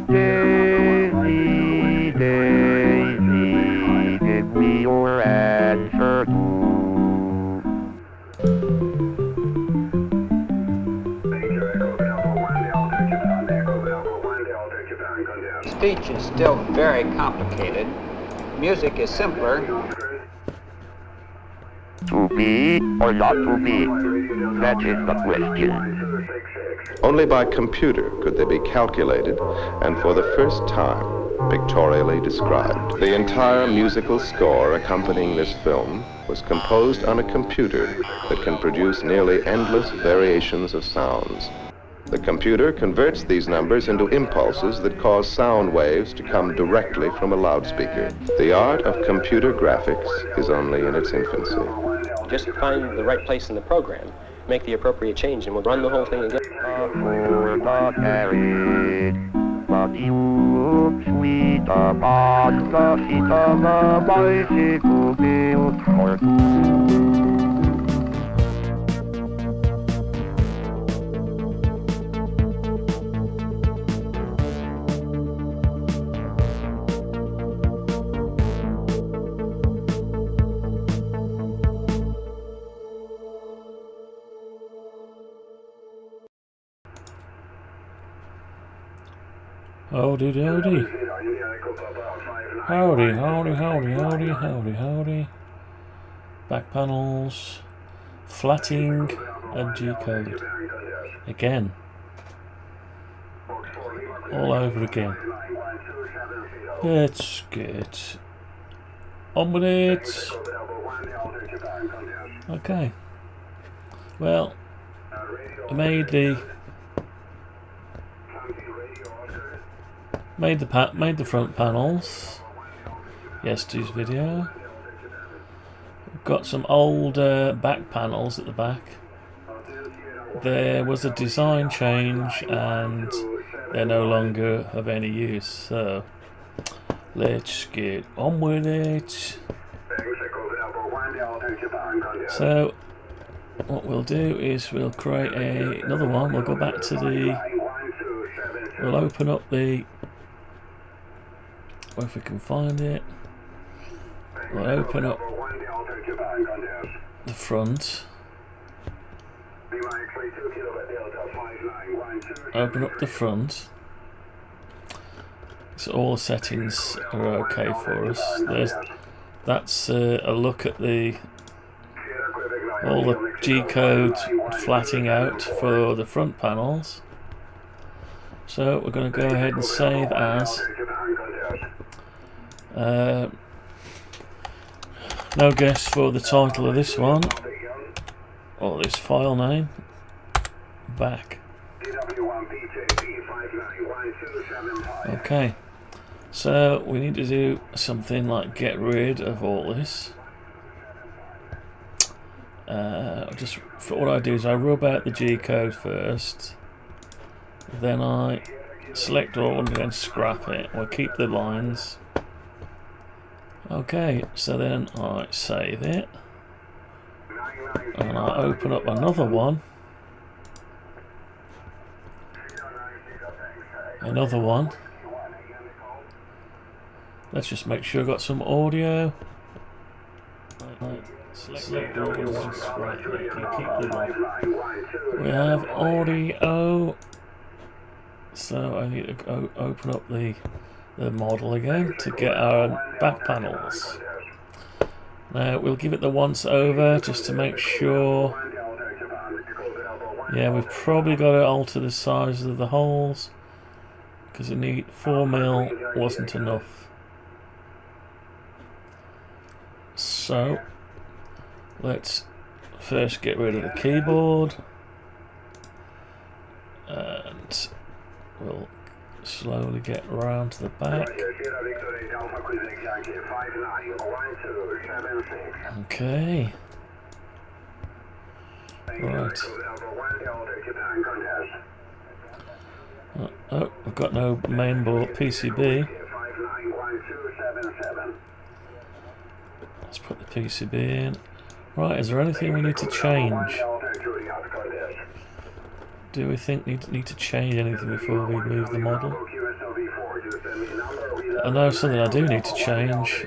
Daisy, Daisy, give me your answer too. Speech is still very complicated. Music is simpler. To be or not to be? That is the question. Only by computer could they be calculated and for the first time pictorially described. The entire musical score accompanying this film was composed on a computer that can produce nearly endless variations of sounds. The computer converts these numbers into impulses that cause sound waves to come directly from a loudspeaker. The art of computer graphics is only in its infancy. Just find the right place in the program, make the appropriate change, and we'll run the whole thing again. For the carriage, but you look sweet upon the seat of a bicycle built for two. Howdy howdy. Howdy, howdy, howdy, howdy, howdy, howdy. Back panels, Phlating and G-code. Again. All over again. Let's get on with it. Okay. Well, I made the front panels. Yesterday's video. We've got some old back panels at the back. There was a design change and they're no longer of any use. So let's get on with it. So what we'll do is we'll create another one. We'll go back to we'll open up the, if we can find it, we'll open up the front, so all the settings are okay for us. That's a look at all the G-code flatting out for the front panels. So we're going to go ahead and save as. No guess for the title of this one, or this file name. Back. Okay, so we need to do something like get rid of all this. What I do is I rub out the G-code first, then I select all and then scrap it. We'll keep the lines. Okay, so then I save it and I open up another one. Let's just make sure I've got some audio. Select all and scrap it. Keep the line. We have audio. So I need to open up the model again to get our back panels. Now we'll give it the once over just to make sure. Yeah, we've probably got to alter the size of the holes because we need 4mm wasn't enough. So let's first get rid of the keyboard and we'll slowly get around to the back. Okay. Right. Oh, I've got no mainboard PCB. Let's put the PCB in. Right, is there anything we need to change? Do we think need to change anything before we move the model? I know something I do need to change.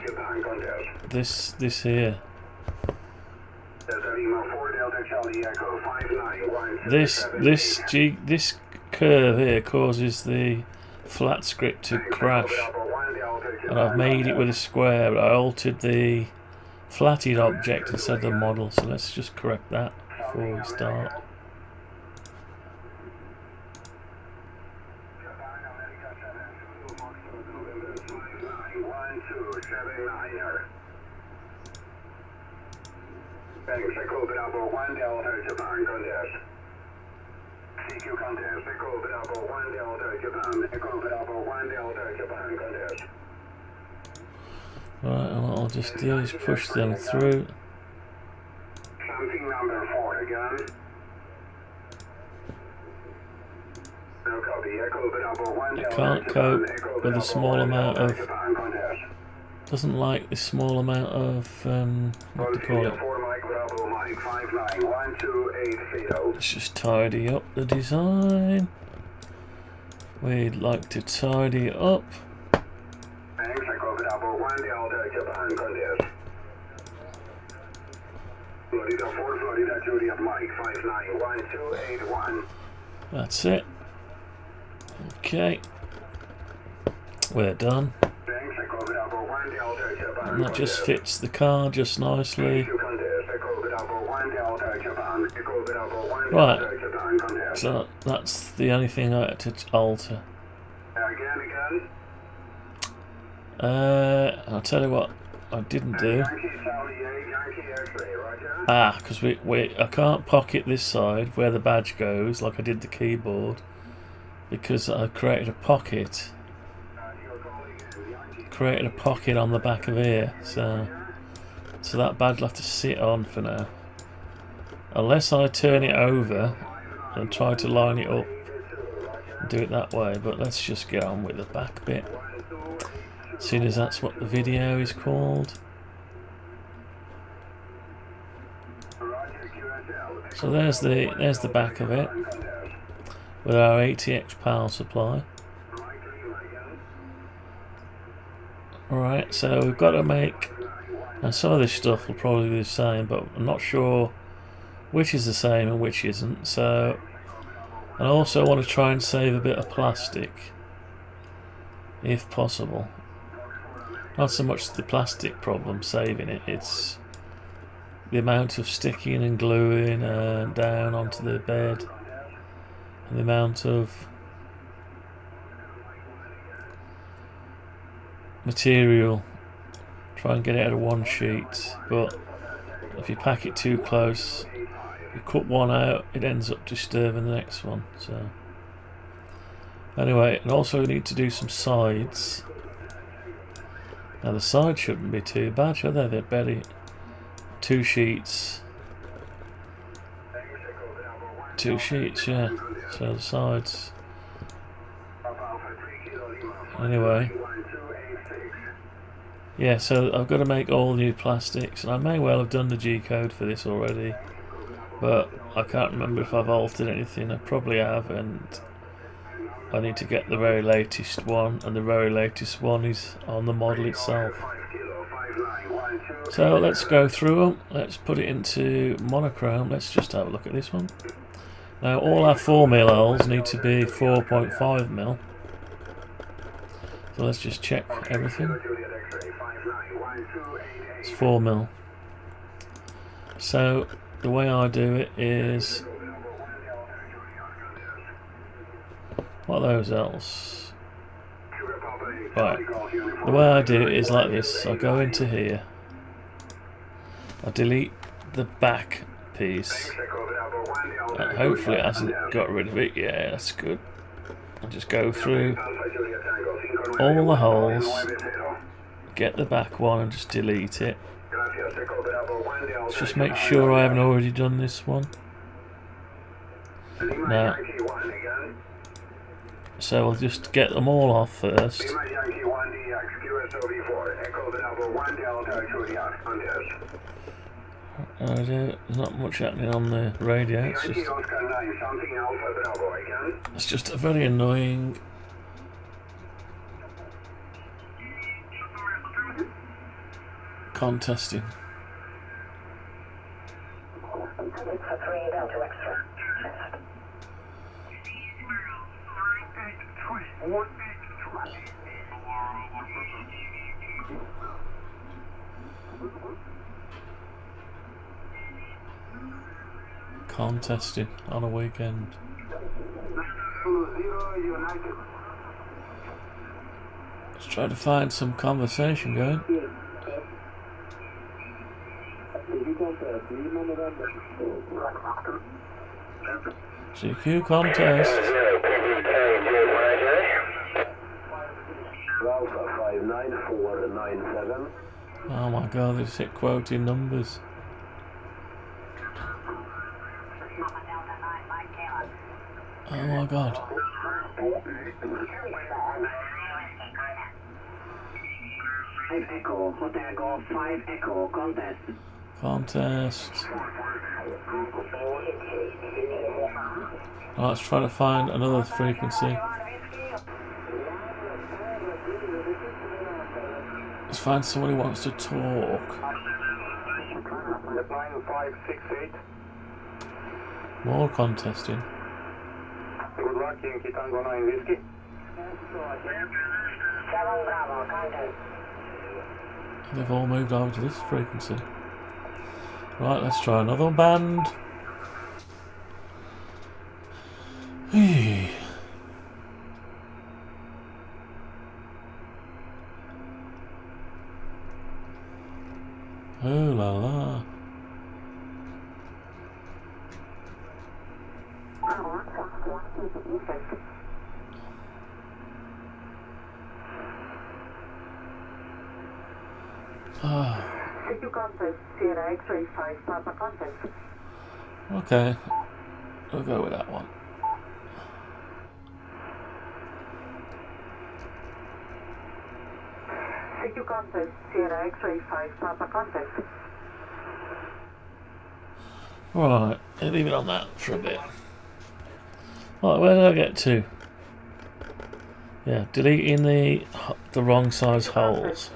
This here. This curve here causes the flat script to crash, and I've made it with a square, but I altered the flatted object instead of the model. So let's just correct that before we start. Right, and what I'll just do is push them through. I can't cope with a small amount of. Doesn't like this small amount of what do you call it? Let's just tidy up the design. We'd like to tidy it up. That's it. Okay. We're done. And that just fits the car just nicely. Right. So that's the only thing I had to alter. I'll tell you what I didn't do. Because I can't pocket this side where the badge goes like I did the keyboard, because I created a pocket. On the back of here, so that badge will have to sit on for now, unless I turn it over and try to line it up and do it that way. But let's just get on with the back bit, seeing as that's what the video is called. So there's the back of it with our ATX power supply. Alright, so we've got to make, and some of this stuff will probably be the same, but I'm not sure which is the same and which isn't. So I also want to try and save a bit of plastic if possible. Not so much the plastic problem, saving it, it's the amount of sticking and gluing down onto the bed, and the amount of material. Try and get it out of one sheet, but if you pack it too close, you cut one out, it ends up disturbing the next one. So anyway, and also we need to do some sides. Now the sides shouldn't be too bad, should they? They're barely 2 sheets. 2 sheets, yeah. So the sides. Anyway. Yeah, so I've got to make all new plastics, and I may well have done the G-code for this already, but I can't remember if I've altered anything. I probably have, and I need to get the very latest one, and the very latest one is on the model itself. So let's go through them. Let's put it into monochrome. Let's just have a look at this one. Now all our 4mm holes need to be 4.5mm. So let's just check everything. It's 4mm. So the way I do it is, what are those else? Right. The way I do it is like this. I go into here. I delete the back piece. Hopefully it hasn't got rid of it. Yeah, that's good. I just go through all the holes, get the back one and just delete it. Let's just make sure I haven't already done this one. Now, so we'll just get them all off first. There's not much happening on the radio. It's just a very annoying contesting. Contesting on a weekend. Let's try to find some conversation going. CQ contest. Oh my god, they just hit quoting numbers. Oh my god. Contest. Oh, let's try to find another frequency. Let's find somebody who wants to talk. More contesting. Good luck, Yankee Tango 9 Whiskey. They've all moved over to this frequency. Right, let's try another band. Hey. Oh la la. Okay, we'll go with that one. CQ contest, Sierra X-ray 5, Papa contest. Right, leave it on that for a bit. Right, where did I get to? Yeah, deleting the wrong size holes.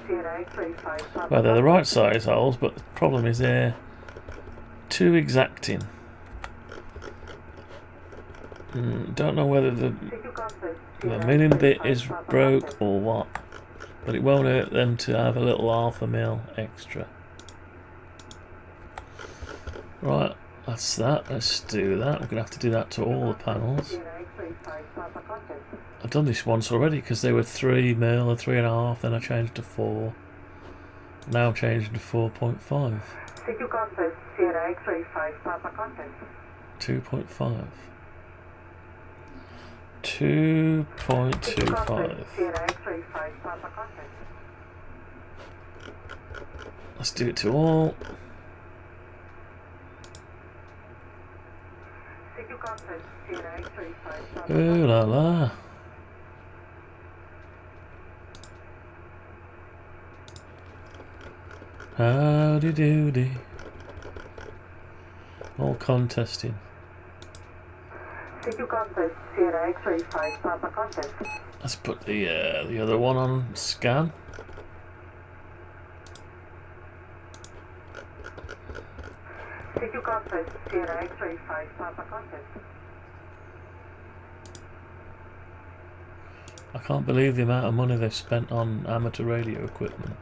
Well, they're the right size holes, but the problem is they're too exacting. Don't know whether the milling bit is broke or what, but it won't hurt them to have a little half a mil extra. Right, that's that. Let's do that. We're going to have to do that to all the panels. I've done this once already because they were 3 mil or 3.5, then I changed to 4. Now I'm changing to 4.5. 2.5. 2.25. Let's do it to all. Ooh la la. Howdy doody. All contesting. Let's put the other one on scan. I can't believe the amount of money they've spent on amateur radio equipment.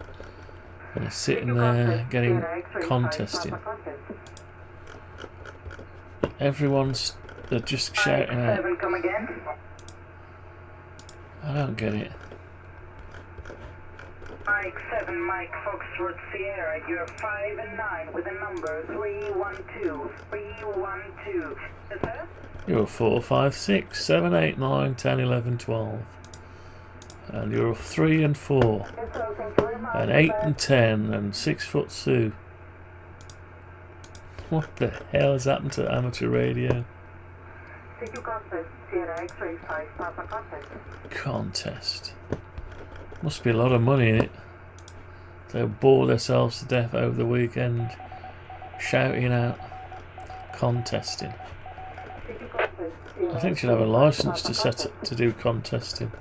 And they're sitting there getting contesting. They're just shouting out. I don't get it. Mike 7, Mike Foxtrot Sierra, you're 5 and 9 with the number 312. 312. Yes, sir? You're 4, 5, 6, 7, 8, 9, 10, 11, 12. And you're 3 and 4. Yes, sir, thank you very much. And 8 and 10 and 6 foot 2. What the hell has happened to amateur radio? Contest. Must be a lot of money in it. They'll bore themselves to death over the weekend shouting out contesting. I think you should have a license to do contesting.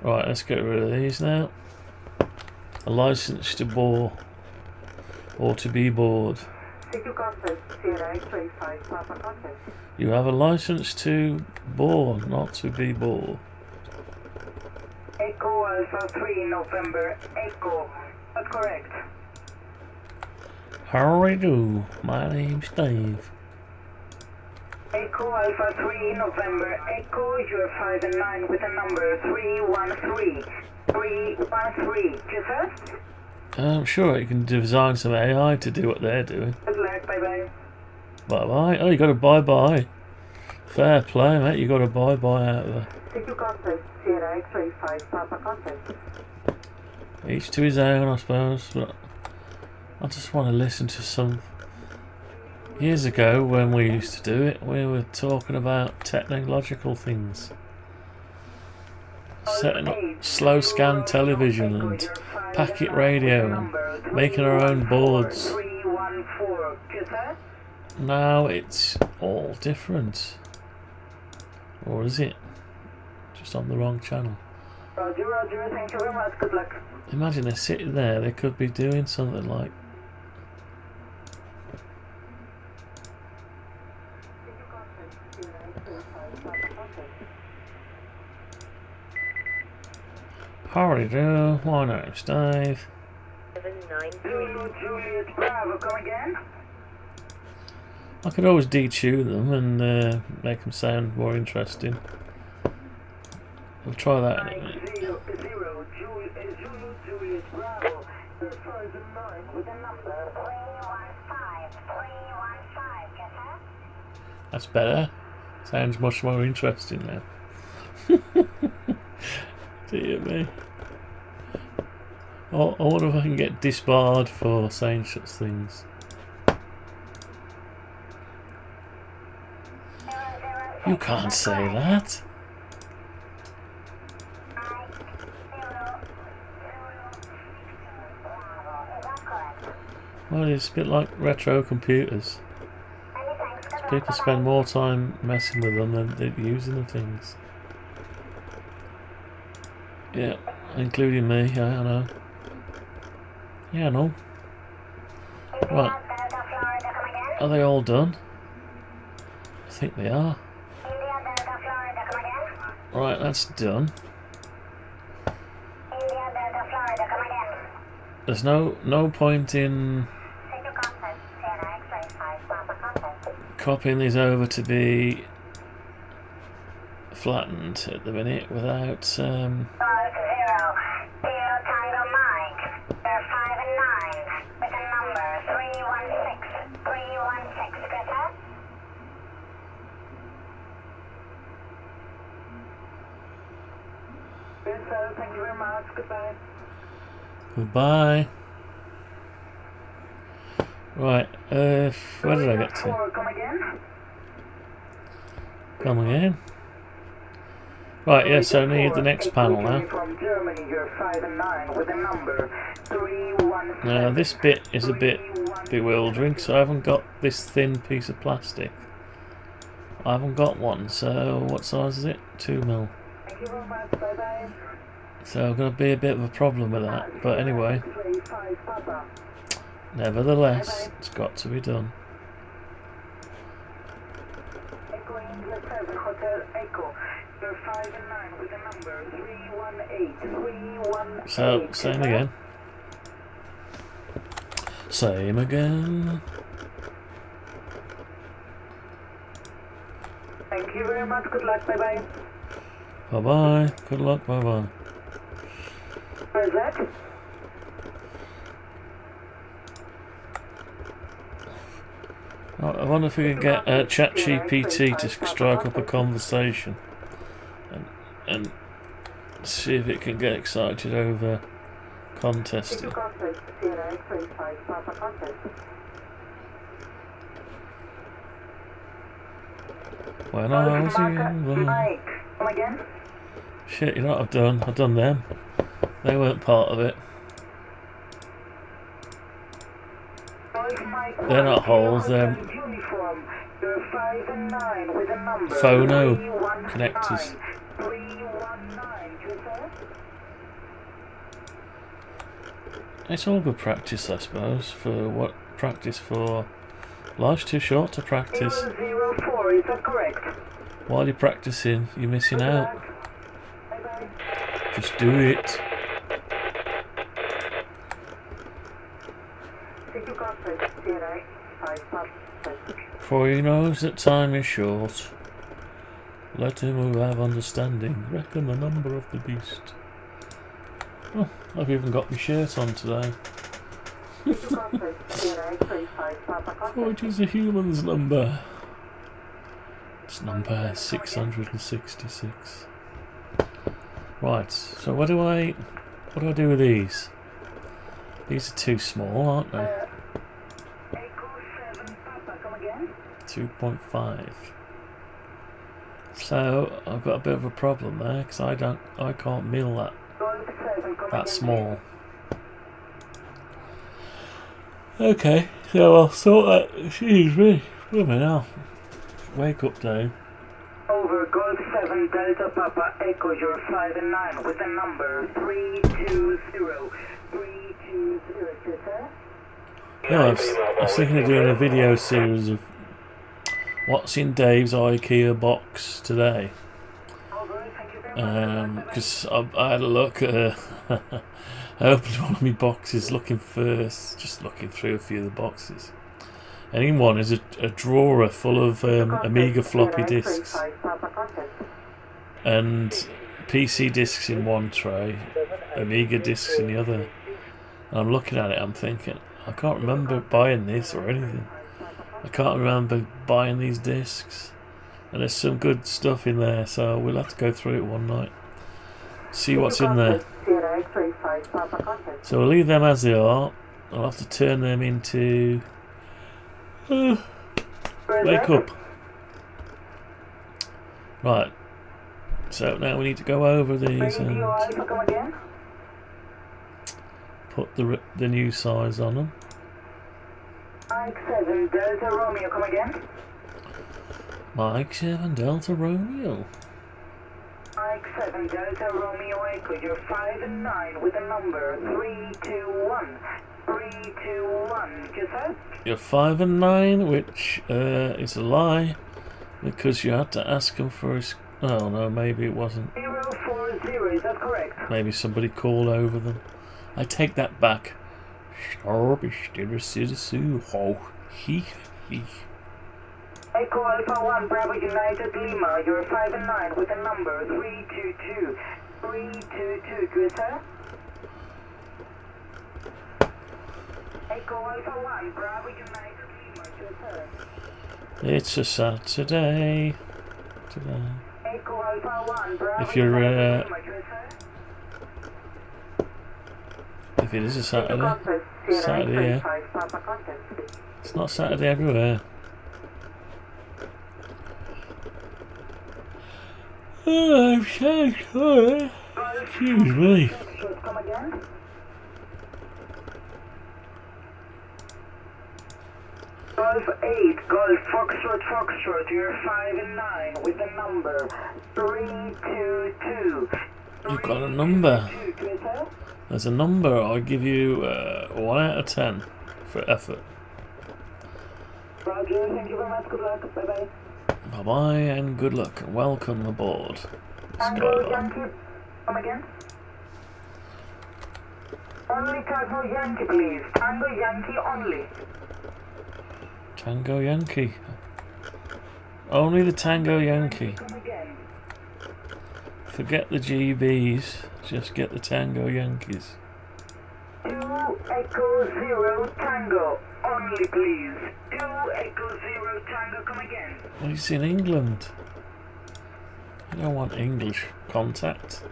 Right, let's get rid of these now. A license to bore or to be bored. You have a license to bore, not to be bored. Echo Alpha 3 November. Echo. That's correct. How do you do? My name's Dave. Echo Alpha 3 November. Echo, you're 5 and 9 with a number 313. 313. Just us? I'm sure you can design some AI to do what they're doing. Good luck. Bye bye. Bye bye. Oh, you got a bye bye. Fair play, mate. You got a bye bye out of there. Each to his own, I suppose. But I just want to listen to some. Years ago, when we used to do it, we were talking about technological things. Setting up slow scan television and packet radio and making our own boards. Now it's all different. Or is it? Just on the wrong channel. Roger, Roger. Thank you very much. Good luck. Imagine they're sitting there, they could be doing something like. Howdy do, my name's Dave. Juliet Bravo, come again? I could always detune them and make them sound more interesting. We'll try that in a minute. 900 Juliet Bravo. 5 and 9 with a number 315. That's better. Sounds much more interesting now. Dear me. Oh, I wonder if I can get disbarred for saying such things. You can't say that. Well, it's a bit like retro computers. People spend more time messing with them than they're using the things. Yeah, including me, yeah, I know. Yeah, I know. Right. Are they all done? I think they are. Right, that's done. There's no point in copying these over to be flattened at the minute without 5-0, Tango Mike. They're 5 and 9 with a number 316. 316, Greta. Greta, thank you very much. Goodbye. Goodbye. Right, where did I get to? Come again? Come again? Right, yeah, so I need the next panel now. From Germany, you're 5 and 9 with a number 316. Now this bit is a bit bewildering, so I haven't got this thin piece of plastic. I haven't got one, so what size is it? 2mm. Thank you very much. Bye bye. So I'm going to be a bit of a problem with that, but anyway. Nevertheless, it's got to be done. Echo England 7 Hotel Echo. You're 5 and 9 with a number 318. 318. So, same again. Same again. Thank you very much. Good luck. Bye bye. Bye bye. Good luck. Bye bye. Where is that? I wonder if we could get ChatGPT to strike up a conversation and see if it can get excited over contesting. When I was young. Come again? Shit, you know what I've done? I've done them. They weren't part of it. They're not holes, they're Uniform. You're 5 and 9 with a number. phono 319. connectors. 319. You sir? It's all good practice, I suppose. For what practice for? Life's too short to practice. 004, is that correct? While you're practicing, you're missing out. Bye-bye. Just do it. For he knows that time is short. Let him who have understanding reckon the number of the beast. Oh, I've even got my shirt on today. Oh, it is a human's number. It's number 666. Right, so what do I do with these? These are too small, aren't they? Echo 7 Papa, come again? 2.5. So I've got a bit of a problem there because I can't mill that Golf 7, come that again, small. Okay, so I'll sort that. Excuse me. Blooming hell. Wake up, Dave. Over Golf 7 Delta Papa Echo, you're 5 and 9 with the number 320. 320, sir? Yeah, I was thinking of doing a video series of what's in Dave's IKEA box today. Over, thank you very much. Because I had a look at I opened one of my boxes just looking through a few of the boxes. And in one is a drawer full of Amiga floppy disks and PC disks in one tray, Amiga disks in the other. And I'm looking at it, I'm thinking, I can't remember buying this or anything. I can't remember buying these discs. And there's some good stuff in there, so we'll have to go through it one night. See what's in there. So we'll leave them as they are. I'll have to turn them into... wake up. Right. So now we need to go over these and put the new size on them. Mike 7 Delta Romeo, come again? Mike 7 Delta Romeo. Mike 7 Delta Romeo Echo, you're 5 and 9 with a number 321. 321, you said? You're 5 and 9, which is a lie, because you had to ask him for his... Oh no, maybe it wasn't. 040, is that correct? Maybe somebody called over them. I take that back. Echo Alpha 1 Bravo United Lima, you're 5 and 9 with a number 322. 322, you said? Echo Alpha 1 Bravo United Lima, you said? It's a Saturday. Today. Echo Alpha 1 Bravo If you're United Lima, you said? if it is a Saturday here. It's not Saturday everywhere. Oh, I'm so sorry. Excuse me. Come again? Golf 8, Golf Foxtrot, you're 5 and 9 with the number 322. You've got a number. There's a number. I'll give you 1 out of 10 for effort. Roger, thank you very much. Good luck. Bye bye. Bye bye and good luck and welcome aboard. Tango Skyline. Yankee, come again? Only Tango Yankee, please. Tango Yankee only. Tango Yankee. Only the Tango Yankee. Come again. Forget the GBs. Just get the Tango Yankees. 2 Echo 0 Tango only, please. 2 Echo 0 Tango, come again. Well, he's in England. You don't want English contact.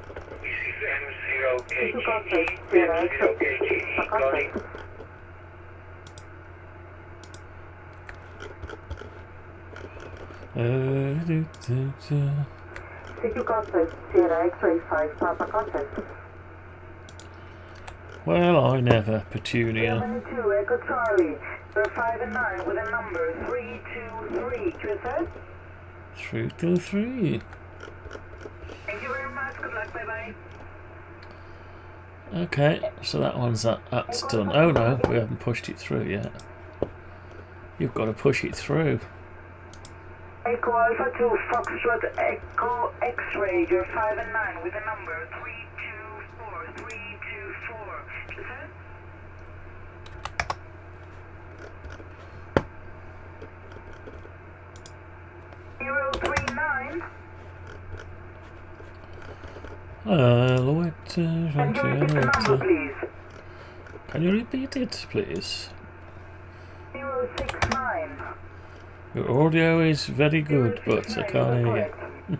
Well, I never, Petunia. Germany 2 Echo Charlie. You're 5 and 9 with a number 323. QSS? 323. Thank you very much. Good luck. Bye bye. Okay, so that's done. Oh no, we haven't pushed it through yet. You've got to push it through. Echo Alpha 2 Foxtrot Echo X-ray. You're 5 and 9 with a number 324. 324. QSS? 039. Hello, Can you repeat the number, please? Can you repeat it, please? 069. Your audio is very good, but I can't hear you.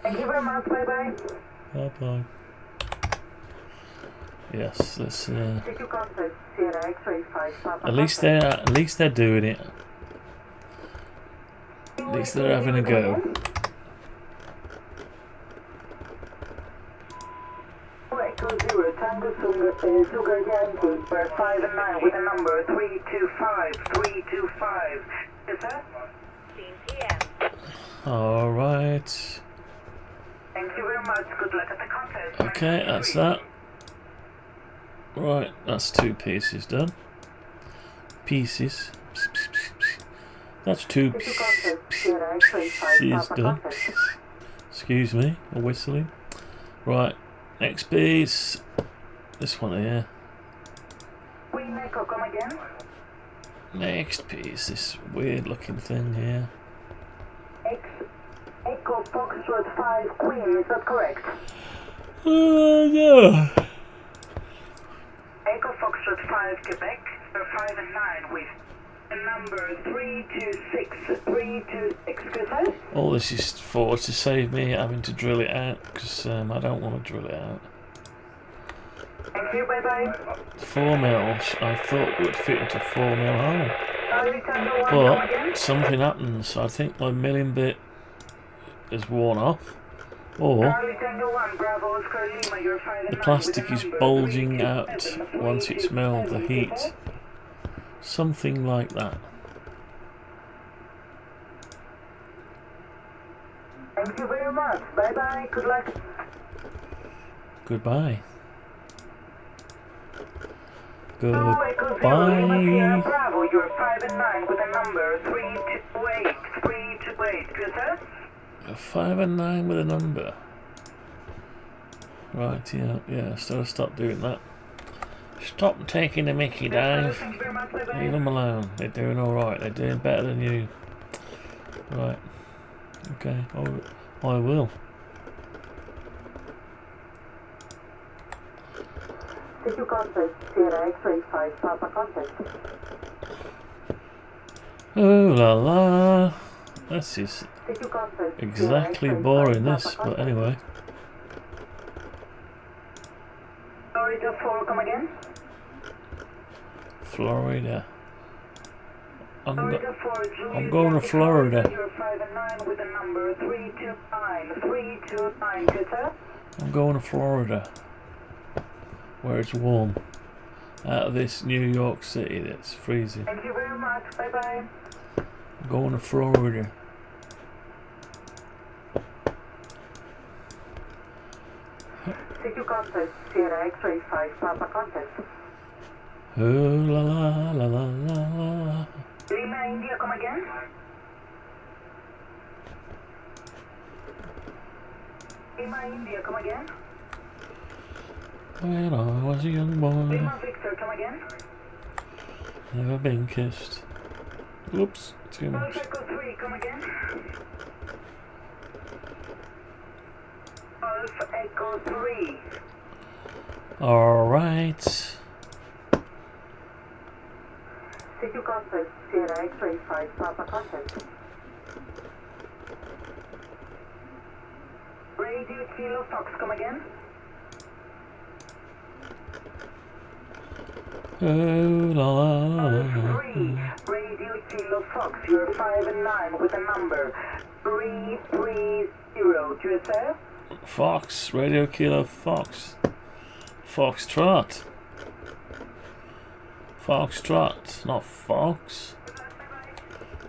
Thank you very much. Bye bye. Bye bye. Yes, let's. At least they're doing it. At least they're having a go. Echo 0 Tango Sugar Yankee. We're 5 and 9 with a number 325. 325. Is that? All right. Thank you very much. Good luck at the contest. Okay, that's that. Right, that's 2 pieces done. Pieces. That's 2 pieces done. Excuse me, I'm whistling. Right, next piece. This one here. Queen Echo, come again. Next piece, this weird looking thing here. Echo Foxtrot 5 Queen, is that correct? Yeah. Echo Foxtrot 5 Quebec, 5 and 9 with a number 326. 326, QSS? All this is for to save me having to drill it out, because I don't want to drill it out. Thank you, bye bye. 4 mils, I thought it would fit into 4 mil hole. But something happens. I think my milling bit is worn off, or the plastic is bulging out once it's milled, the heat. Something like that. Thank you very much. Bye bye. Good luck. Goodbye. Goodbye. Bravo, you're 5 and 9 with a number 328. 328. QSS? 5 and 9 with a number. Right, yeah, so stop doing that. Stop taking the mickey, Dave. Leave them alone. They're doing alright. They're doing better than you. Right. Okay, I will. Did you contact Sierra X-ray 5 Papa contact? Oh la la. This is exactly boring, this, but anyway. Florida 4, come again? Florida. I'm going to Florida. You're 5 and 9 with a number 329. 329, QSS? I'm going to Florida, where it's warm. Out of this New York City that's freezing. Thank you very much. Bye bye. I'm going to Florida. Did you contact Sierra X-ray 5 Papa contact? Oh la la la la la la. Lima India, come again? Lima India, come again? When I was a young boy, Lima Victor, come again? never been kissed. Oops, too much. Golf Echo 3, come again? Golf Echo 3. Alright. Did you contact Sierra X-ray 5 Papa contact? Radio Kilo Fox, come again? Oh la la la. 3, Radio Kilo Fox, you're 5 and 9 with a number 330. QSS? Fox, Radio Kilo Fox. Foxtrot. Foxtrot, not fox.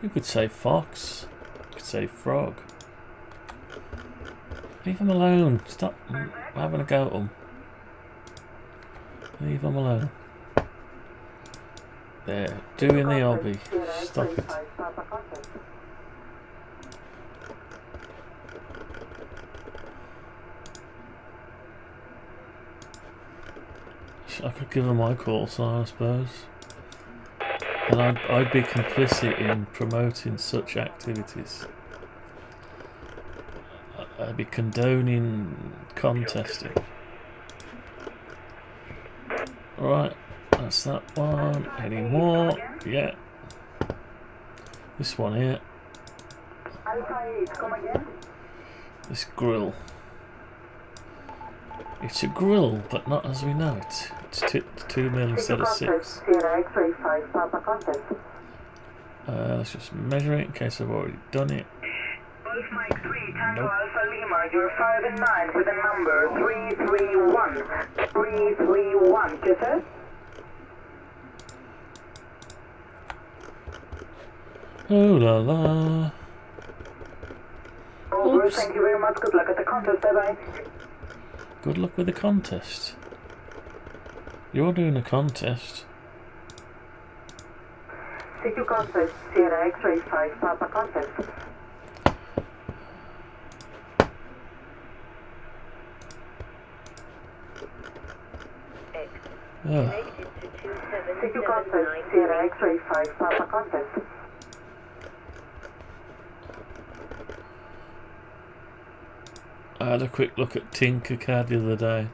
You could say fox. You could say frog. Leave him alone. Stop having a go at him. Leave him alone. There, doing the hobby. Stop it. I could give him my call sign, I suppose. And I'd be complicit in promoting such activities. I'd be condoning contesting. Alright, that's that one. Any more? Yeah. This one here. This grill. It's a grill, but not as we know it. It's 2 mil instead of 6. Let's just measure it in case I've already done it. Mike 3, Tango Alpha Lima, you're 5 and 9 with a number 331. 331, yes sir? Oh la la. Over, thank you very much. Good luck at the contest, bye bye. Good luck with the contest. You're doing a contest. CQ contest, Sierra X-ray 5, Papa contest. CQ contest, Sierra X-ray 5, Papa contest. I had a quick look at Tinkercad the other day.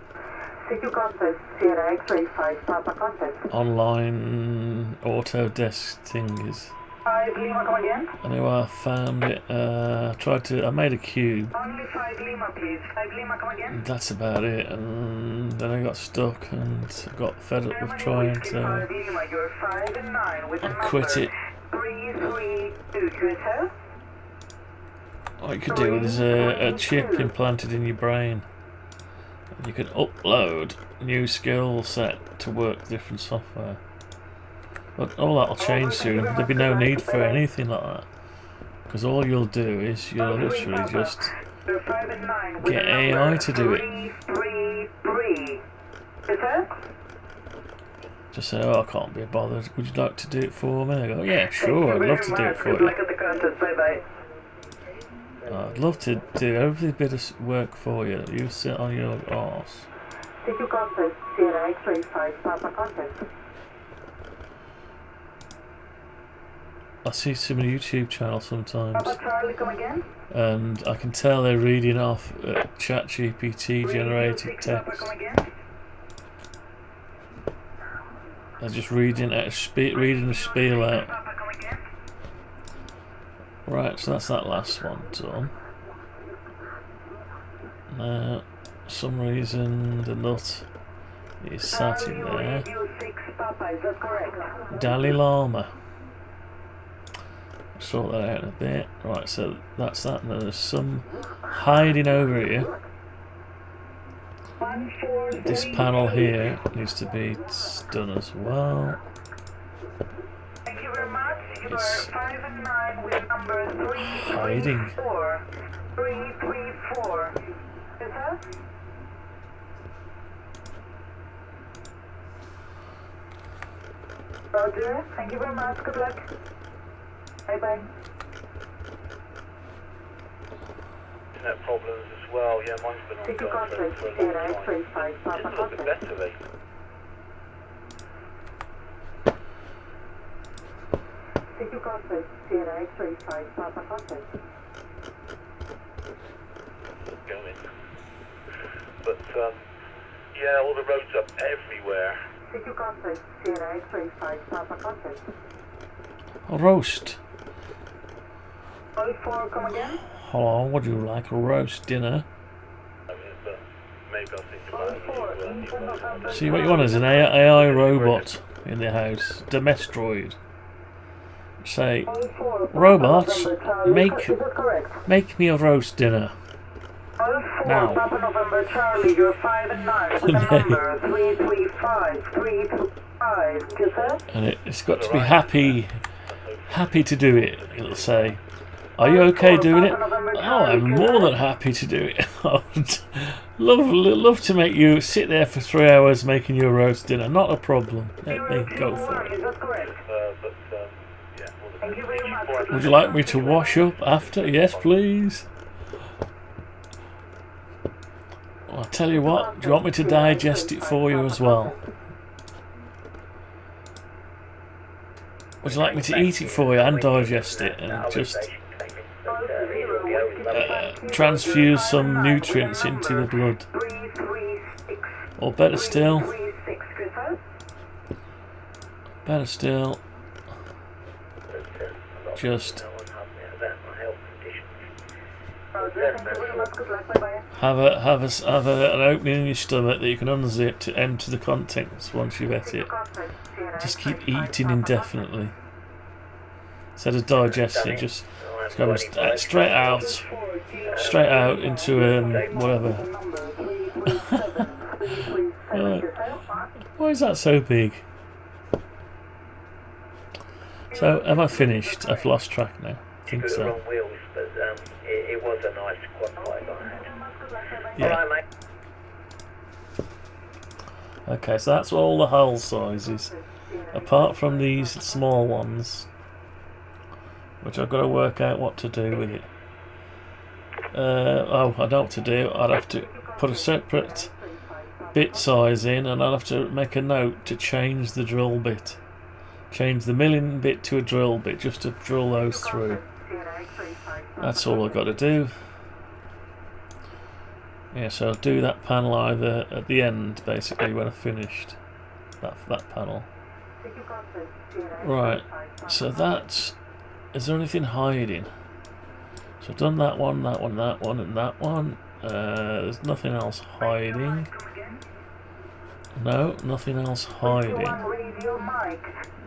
CQ contest, Sierra X-ray 5, Papa contest. Online Autodesk thingies. 5 Lima, come again? Anyway, I found it. I made a cube. Only 5 Lima, please. 5 Lima, come again? That's about it. And then I got stuck and got fed up with trying to. 5 Lima, you're 5 and 9 with a I number quit it. 332, sir? What you could do is a chip implanted in your brain. You can upload new skill set to work different software. But all that'll change soon. There'll be no need for anything like that. Because all you'll do is you'll literally just get AI to do it. 333. Yes, sir? Just say, oh, I can't be bothered. Would you like to do it for me? I go, yeah, sure, I'd love to do it for you. I'd love to do every bit of work for you. You sit on your arse. CQ contest, Sierra X-ray 5, Papa contest. I see some YouTube channels sometimes, Papa Charlie, come again? and I can tell they're reading off ChatGPT generated text. They're just reading the spiel out. Right, so that's that last one done. Now, for some reason the nut is sat in there. Dalai Lama. Sort that out in a bit. Right, so that's that. Now there's some hiding over here. This panel here needs to be done as well. Thank you very much. You are 5 and 9 with number Hiding. 334. Is that? Roger. Thank you very much. Good luck. Bye bye. Internet problems as well. Yeah, mine's been on for a long time. It's a little bit better lately. CQ contact, Sierra X-ray 5, Papa contact. Going. But, yeah, all the roads up everywhere. CQ contact, Sierra X-ray 5, Papa contact. A roast. 04, come again? Hello, would you like a roast dinner? I mean, but maybe I'll think about it. See, what you want is an AI robot in the house. Domestroid. Say, robots, make me a roast dinner. Now. Papa November Charlie, you're 5 and 9 with the number 335. And it's got to be happy to do it, it'll say. Are you okay doing it? Oh, I'm more than happy to do it. love to make you sit there for 3 hours making your roast dinner. Not a problem. Let me go for it. Would you like me to wash up after? Yes, please. Well, I'll tell you what. Do you want me to digest it for you as well? Would you like me to eat it for you and digest it and just transfuse some nutrients into the blood? Or better still, just have an opening in your stomach that you can unzip to empty the contents once you've ate it. Just keep eating indefinitely instead of digesting. Just go straight out into whatever. Why is that so big? So have I finished? I've lost track now. I think so. It was a nice quad bike I had. Yeah. All right, mate. Okay, so that's all the hull sizes, apart from these small ones, which I've got to work out what to do with it. Oh, I know what to do. I'd have to put a separate bit size in, and I'll have to make a note to change the drill bit. Change the milling bit to a drill bit, just to drill those through. That's all I've got to do. Yeah, so I'll do that panel either at the end, basically, when I've finished that panel. Right, so that's... Is there anything hiding? So I've done that one, that one, that one, and that one. There's nothing else hiding. No, nothing else hiding.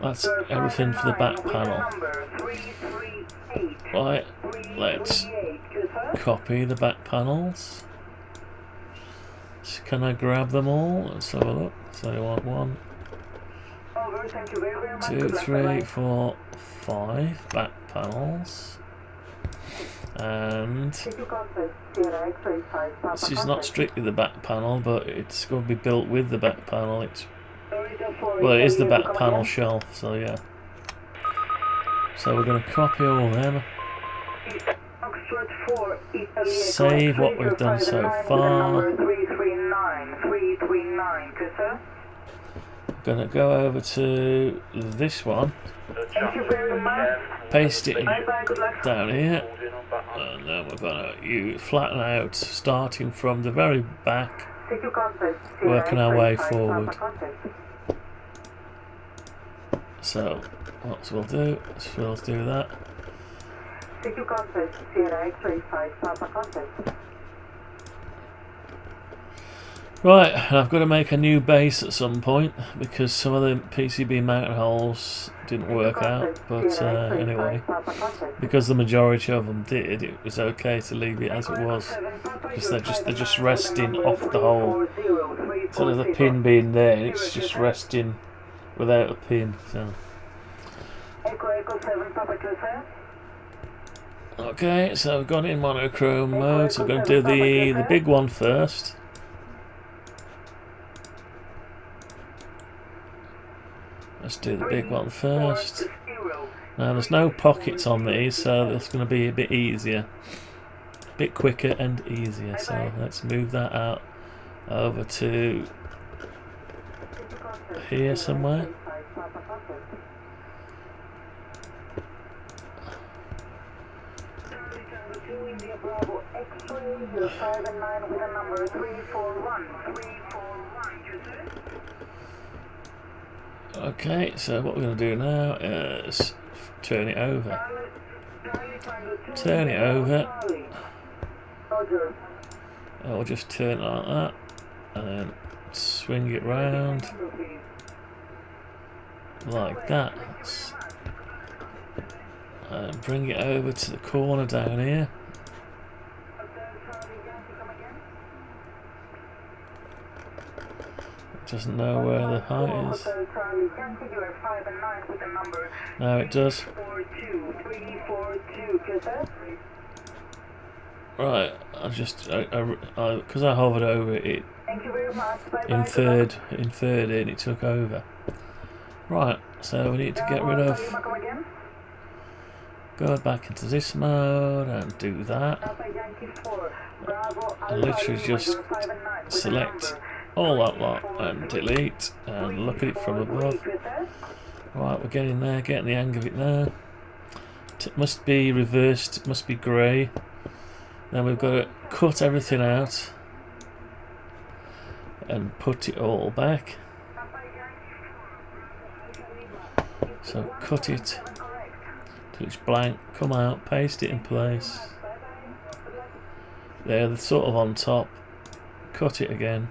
That's everything for the back panel. Right, let's copy the back panels. So can I grab them all? Let's have a look. So I want 1, 2, 3, 4, 5 back panels. And this is not strictly the back panel, but it's going to be built with the back panel. Well, it is the back panel shelf, so yeah. So we're going to copy all them. Save what we've done so far. I'm going to go over to this one. Paste it in down here. And then we're going to flatten out, starting from the very back, working our way forward. So, what we'll do is we'll do that. Right, and I've got to make a new base at some point because some of the PCB mounting holes didn't work out, but anyway, because the majority of them did, it was okay to leave it as it was because they're just resting off the hole. Instead of the pin being there, it's just resting without a pin. So okay, so we've got it in monochrome mode, so we're going to do the big one first. Let's do the big one first. Now there's no pockets on these, so it's going to be a bit easier. A bit quicker and easier, so let's move that out over to here somewhere. Okay, so what we're going to do now is turn it over. Turn it over. I'll just turn it like that and then swing it round like that. And bring it over to the corner down here. Doesn't know where the height is. Now it does. Right, I just, because I hovered over it, inferred it and it took over. Right, so we need to get rid of, go back into this mode and do that. And literally just select all that lot and delete and look at it from above. Right, we're getting there, getting the hang of it now. It must be reversed, it must be grey. Then we've got to cut everything out and put it all back. So cut it till it's blank, come out, paste it in place. There, they're sort of on top. Cut it again.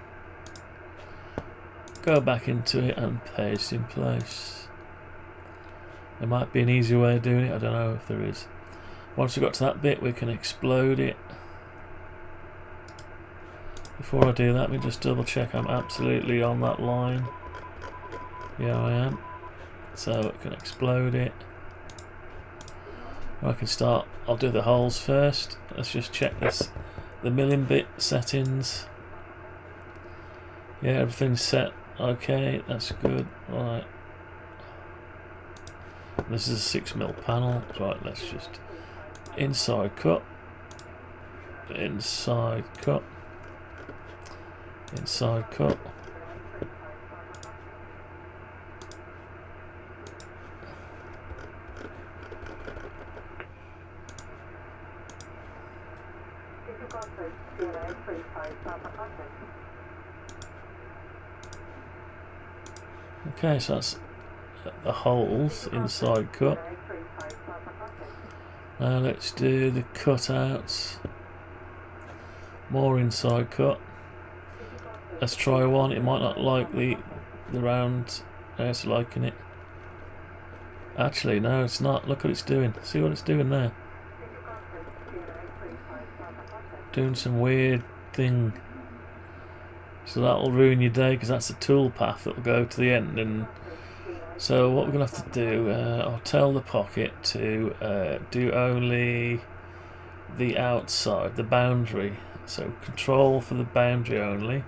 Go back into it and paste in place. There might be an easier way of doing it, I don't know if there is. Once we've got to that bit, we can explode it. Before I do that, let me just double check I'm absolutely on that line. Yeah, I am. So I can explode it. I can start, I'll do the holes first. Let's just check this. The milling bit settings. Yeah, everything's set. Okay, that's good. Right. This is a 6mm panel. Right, let's just inside cut. Inside cut. Inside cut. Okay, so that's the holes inside cut. Now let's do the cutouts. More inside cut. Let's try one. It might not like the round. No, it's liking it. Actually, no, it's not. Look what it's doing. See what it's doing there? Doing some weird thing. So that'll ruin your day because that's the tool path that will go to the end. And so what we're going to have to do, I'll tell the pocket to do only the outside, the boundary. So control for the boundary only.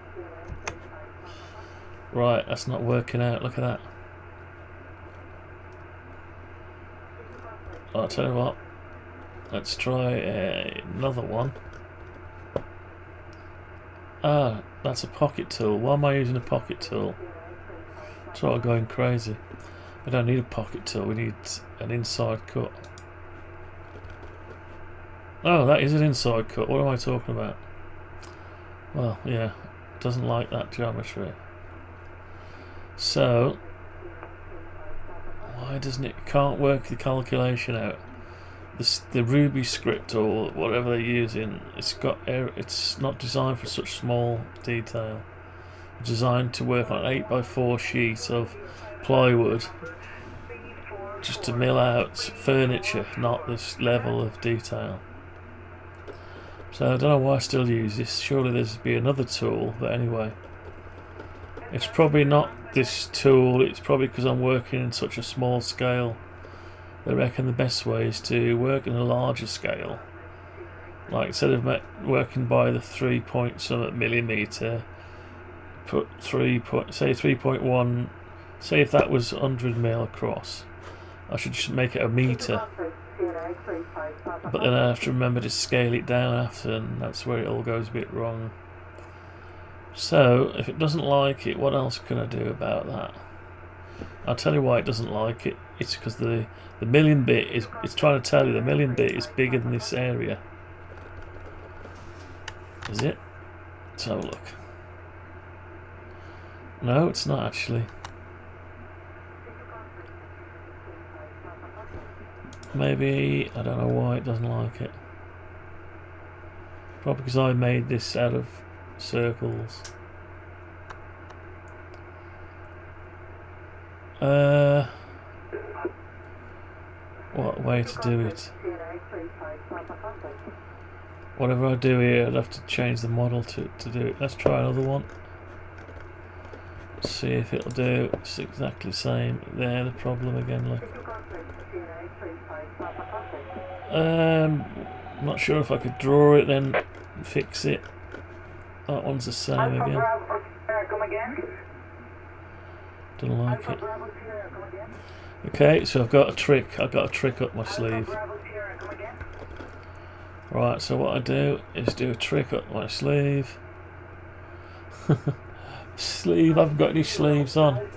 Right, that's not working out. Look at that. I'll tell you what. Let's try another one. Ah, that's a pocket tool. Why am I using a pocket tool? Sort of going crazy. We don't need a pocket tool. We need an inside cut. Oh, that is an inside cut. What am I talking about? Well, yeah, doesn't like that geometry. So, why doesn't it? Can't work the calculation out. The Ruby script or whatever they're using, it's not designed for such small detail. It's designed to work on an 8x4 sheet of plywood, just to mill out furniture, not this level of detail. So I don't know why I still use this. Surely there's be another tool, but anyway. It's probably not this tool, it's probably because I'm working in such a small scale. I reckon the best way is to work in a larger scale. Like instead of working by the 3.some millimeter, put say 3.1, say if that was 100mm across, I should just make it a meter. But then I have to remember to scale it down after, and that's where it all goes a bit wrong. So, if it doesn't like it, what else can I do about that? I'll tell you why it doesn't like it. It's because the milling bit is, it's trying to tell you the milling bit is bigger than this area. Is it? Let's have a look. No, it's not actually. Maybe, I don't know why it doesn't like it. Probably because I made this out of circles. What way to do it? Whatever I do here, I'd have to change the model to do it. Let's try another one. See if it'll do. It's exactly the same. There, the problem again. Look. Not sure if I could draw it then fix it. That one's the same again. Don't like it. Okay, so I've got a trick. I've got a trick up my sleeve. Right, so what I do is do a trick up my sleeve. Sleeve, I haven't got any sleeves on.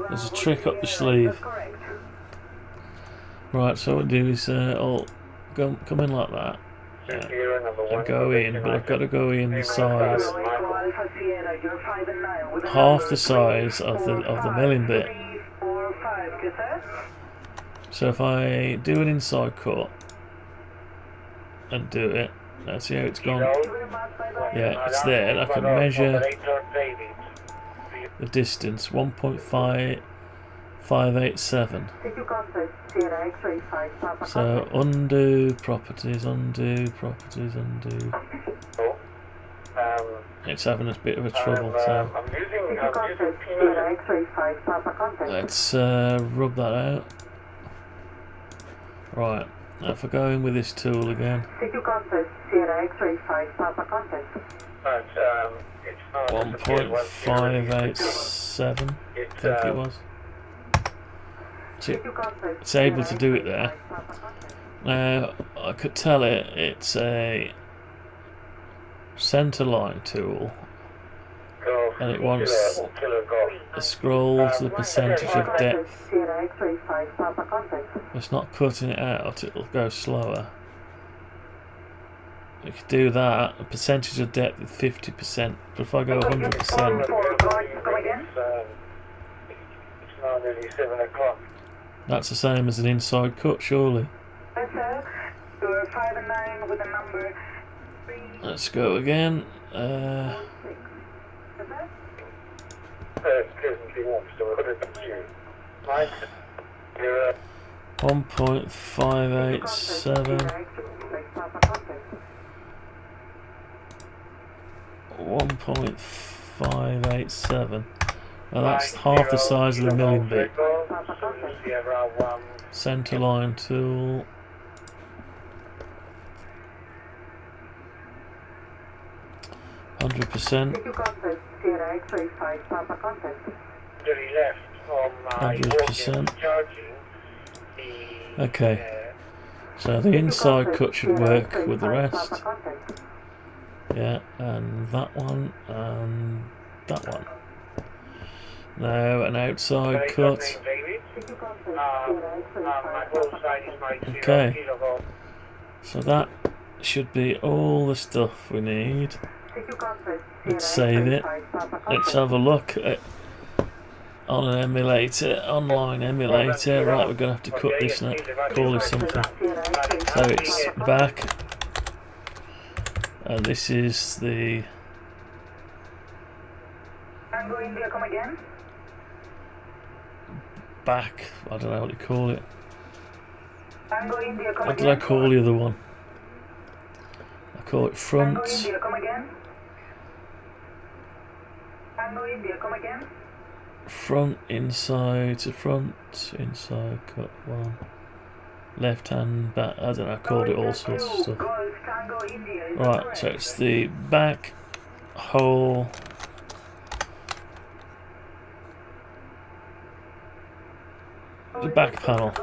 There's a trick up the sleeve. Right, so what I do is I'll come in like that. Yeah. I go in, but I've got to go in the size, half the size of the milling bit. So if I do an inside cut and do it, let's see how it's gone. Yeah, it's there. I can measure the distance, 1.587. So undo properties, undo properties, undo. It's having a bit of a trouble, so let's rub that out. Right, now if I go in with this tool again, 1.587, I think it was. It's able to do it there. Now I could tell it's a center line tool, and it wants a scroll to the percentage of depth. It's not cutting it out, it'll go slower. We could do that. A percentage of depth is 50%, but if I go 100%, that's the same as an inside cut, surely. Let's go again. 1.587. 1.587. Well, that's half the size of the milling bit. Center line tool. %. 100%. Okay. So the inside cut should work with the rest. Yeah, and that one, and that one. Now an outside cut. Okay. So that should be all the stuff we need. Let's save it. Let's have a look at on an emulator, online emulator. Right, we're gonna have to cut this now. Call this something. So it's back, and this is the back. I don't know what you call it. What did I call the other one? I call it front. Front, inside, to front, inside, cut one. Left hand, back, I don't know, I called it all sorts of stuff. Right, so it's the back hole. The back panel.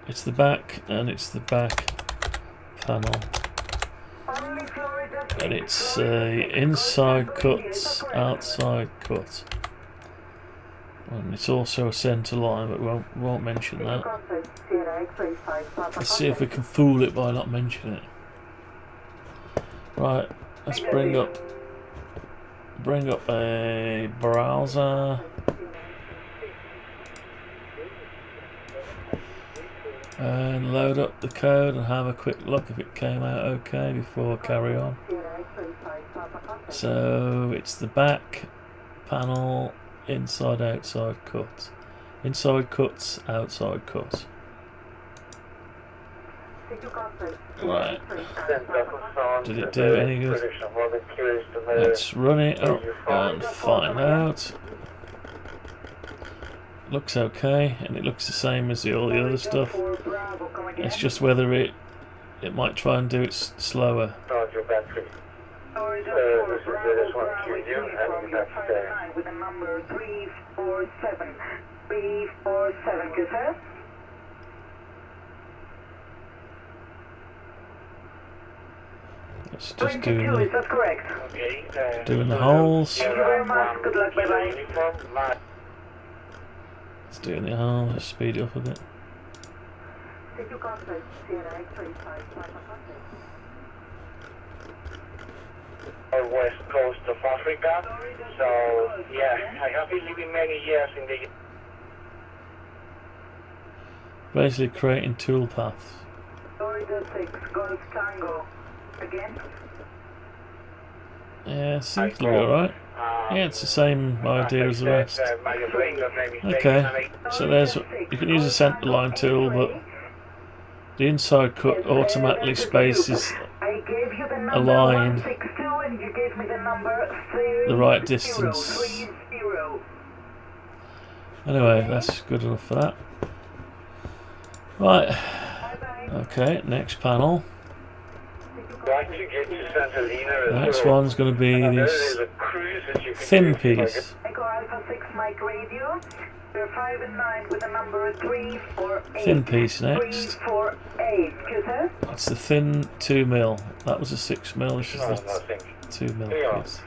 It's the back, and it's the back panel. And it's inside cut, outside cut. And it's also a centre line, but we won't mention that. Let's see if we can fool it by not mentioning it. Right, let's bring up a browser. And load up the code and have a quick look if it came out okay before I carry on. So it's the back panel, inside outside cut. Inside cuts, outside cut. Right. Did it do any good? Let's run it up and find out. Looks okay, and it looks the same as all the other stuff. It's just whether it might try and do it slower. With the number 347. 347, good sir. It's just doing Is that correct? the holes. Thank you very much. Good luck. Bye-bye. It's doing the holes. Let's speed it up a bit. West coast of Africa. So yeah, I have been living many years in the. Basically creating tool paths. Florida 6, Golf Tango. Again? Yeah, it seems to be alright. Yeah, it's the same idea as the rest. Okay, so there's, you can use a centre line tool, but the inside cut automatically spaces a line the right distance. Anyway, that's good enough for that. Right, okay, next panel. The next one's going to be this thin piece. Thin piece next. It's the thin 2mm. That was a 6mm. This is the 2mm piece.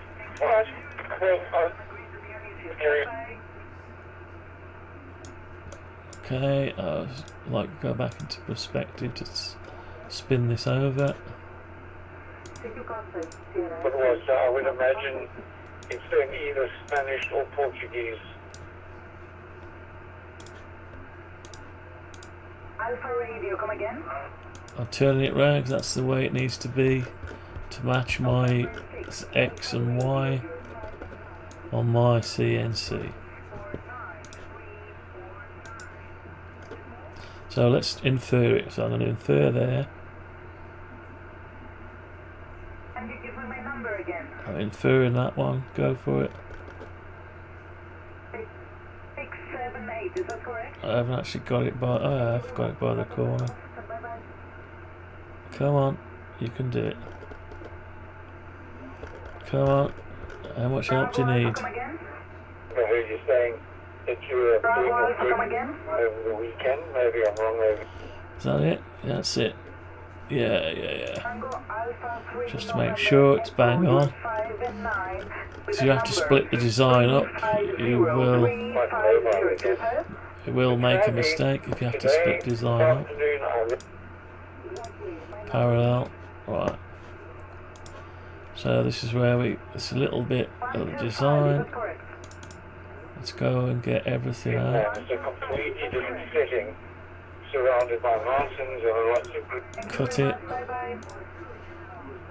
Okay, I'd like to go back into perspective to spin this over. But was, I would imagine it's in either Spanish or Portuguese. Alpha radio, come again? I'm turning it round because that's the way it needs to be to match my X and Y on my CNC. So let's infer it. So I'm going to infer there. Can you give me my number again? I'm inferring that one. Go for it. 678, is that correct? I haven't actually got it by. Oh, I have got it by the corner. Come on, you can do it. Come on. How much help do you need? I heard you saying that you were doing a trip over the weekend. Maybe I'm wrong over. Is that it? That's it. Yeah. Just to make sure it's bang on. So you have to split the design up. It will make a mistake if you have to split design up. Parallel. Right. So this is where it's a little bit of the design. Let's go and get everything out. It's a completely different setting, surrounded by mountains and lots of good. Cut it.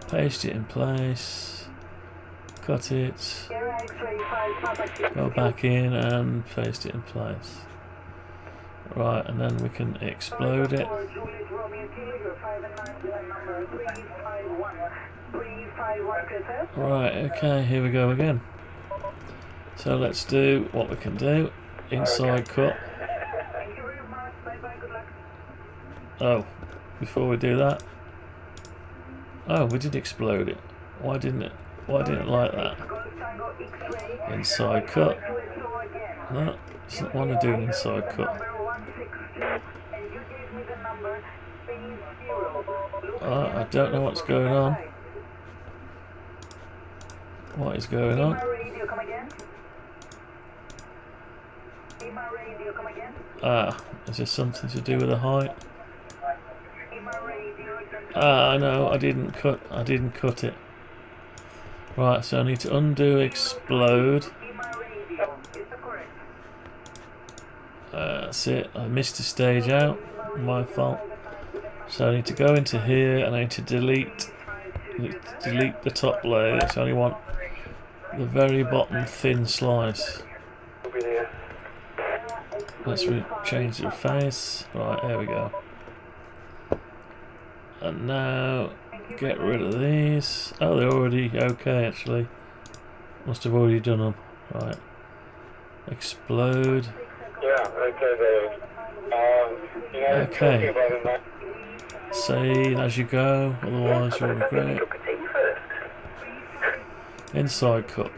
Paste it in place. Cut it. Go back in and paste it in place. Right, and then we can explode it. Right, okay, here we go again. So let's do what we can do. Inside cut. Oh, before we do that. Oh, we did explode it. Why didn't it like that? Inside cut. No, doesn't want to do an inside cut. I don't know what's going on. What is going on? Is this something to do with the height? No, I didn't cut it. Right, so I need to undo explode. That's it. I missed a stage out. My fault. So I need to go into here and I need to delete the top layer. So I only want the very bottom thin slice. Let's change the face. Right, there we go. And now get rid of these. Oh, they're already okay actually. Must have already done them. Right. Explode. Yeah, okay, David. Okay. Save as you go, otherwise you'll regret it. Inside cut.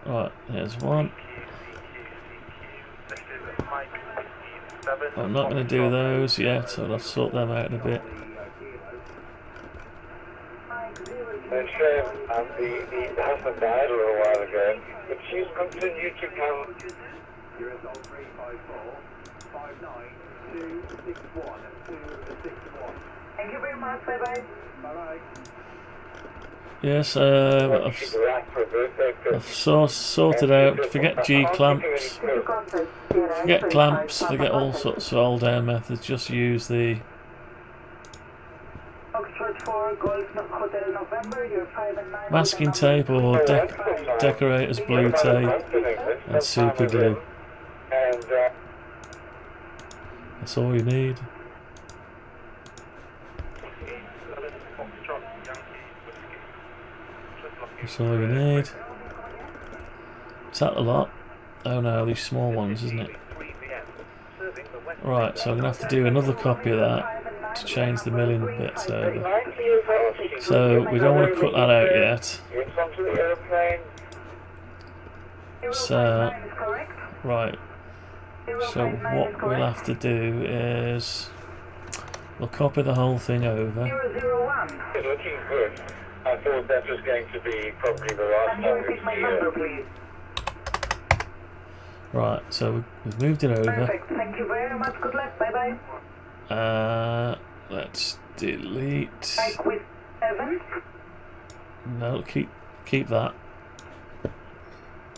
Right, there's one. I'm not going to do those yet, so I'll have to sort them out in a bit. The husband died a little while ago, but she's continued to come. Thank you very much. Bye bye. Yes, I've sorted out. Forget G clamps. Forget clamps. Forget all sorts of old down methods. Just use the masking tape or decorator's blue tape and super glue. That's all you need. That's all you need. Is that a lot? Oh no, these small ones, isn't it? Right, so I'm going to have to do another copy of that to change the milling bits over. So we don't want to cut that out yet. So, right. So what we'll have to do is we'll copy the whole thing over. It's looking good. I thought that was going to be probably the last time we see it. Right, so we've moved it over. Perfect. Thank you very much. Good luck. Bye bye. Let's delete. Mike with 7. No, keep that.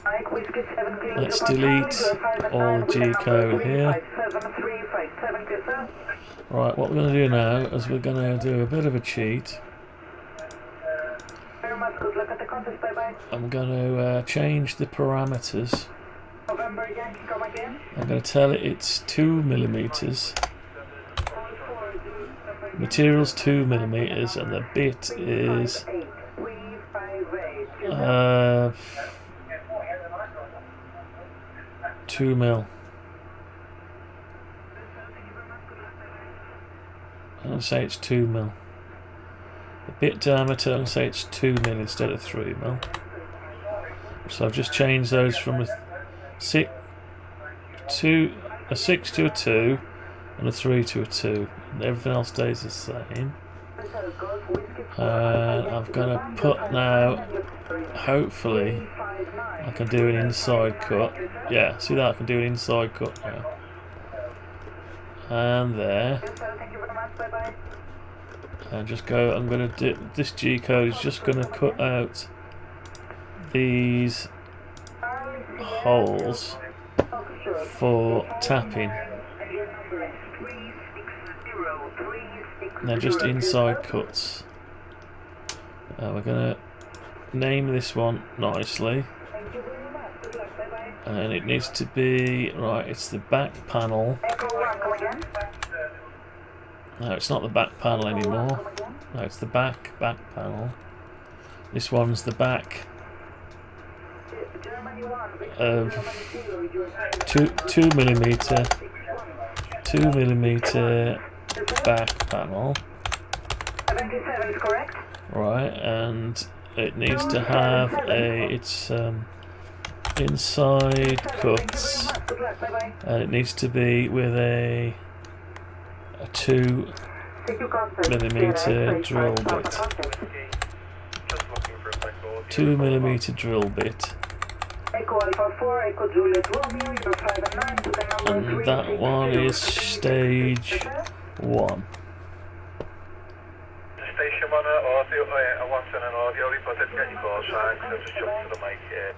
Mike whiskey 7. Let's delete all the G code here. Right, what we're going to do now is we're going to do a bit of a cheat. Good luck at the contest. Bye bye. I'm going to change the parameters. November Yankee, come again. I'm going to tell it it's 2mm. Material's 2mm and the bit is 2mm. I'm going to say it's 2mm. The bit diameter, I'm going to say it's 2mm instead of 3mm. So I've just changed those from a 6 to a 2 and a 3 to a 2. And everything else stays the same. I'm going to put now, hopefully, I can do an inside cut. Yeah, see that? I can do an inside cut now. And there. And just go, I'm going to do, this G code is just going to cut out these holes for tapping. They're just inside cuts. We're going to name this one nicely. And it needs to be, right, it's the back panel. No, it's not the back panel anymore. No, it's the back panel. This one's the back of 2mm back panel. 77 is correct. Right, and it needs to have its inside cuts, and it needs to be with a 2mm drill bit. 2mm drill bit. And that one is stage 1. Station 1 audio, I want an audio report to get your call sign, so just jump to the mic here.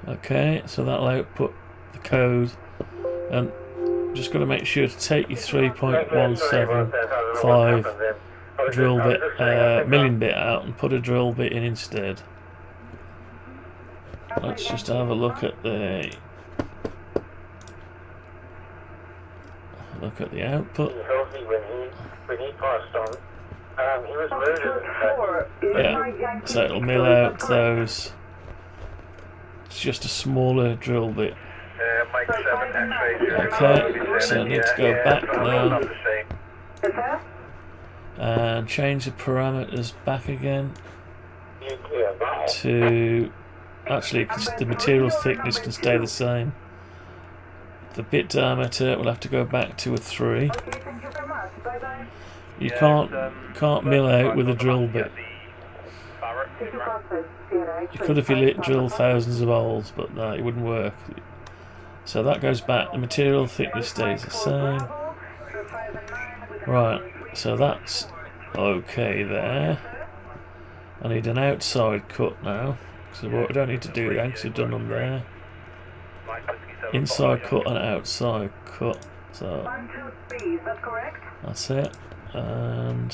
Okay, so that'll output the code, and just got to make sure to take your 3.175 drill bit, milling bit out and put a drill bit in instead. Let's just have a look at the Look at the output. When he passed on, he was murdered. Yeah, so it'll mill out those. It's just a smaller drill bit. Mike 7, X-ray. Okay, so I need to go back now and change the parameters back again to, actually the material thickness can stay the same. The bit diameter will have to go back to a 3. You can't mill out with a drill bit. You could if you drill thousands of holes, but no, it wouldn't work. So that goes back, the material thickness stays the same. Right, so that's okay there. I need an outside cut now, so I don't need to do that because I've done them there. Inside cut and outside cut, so that's it. And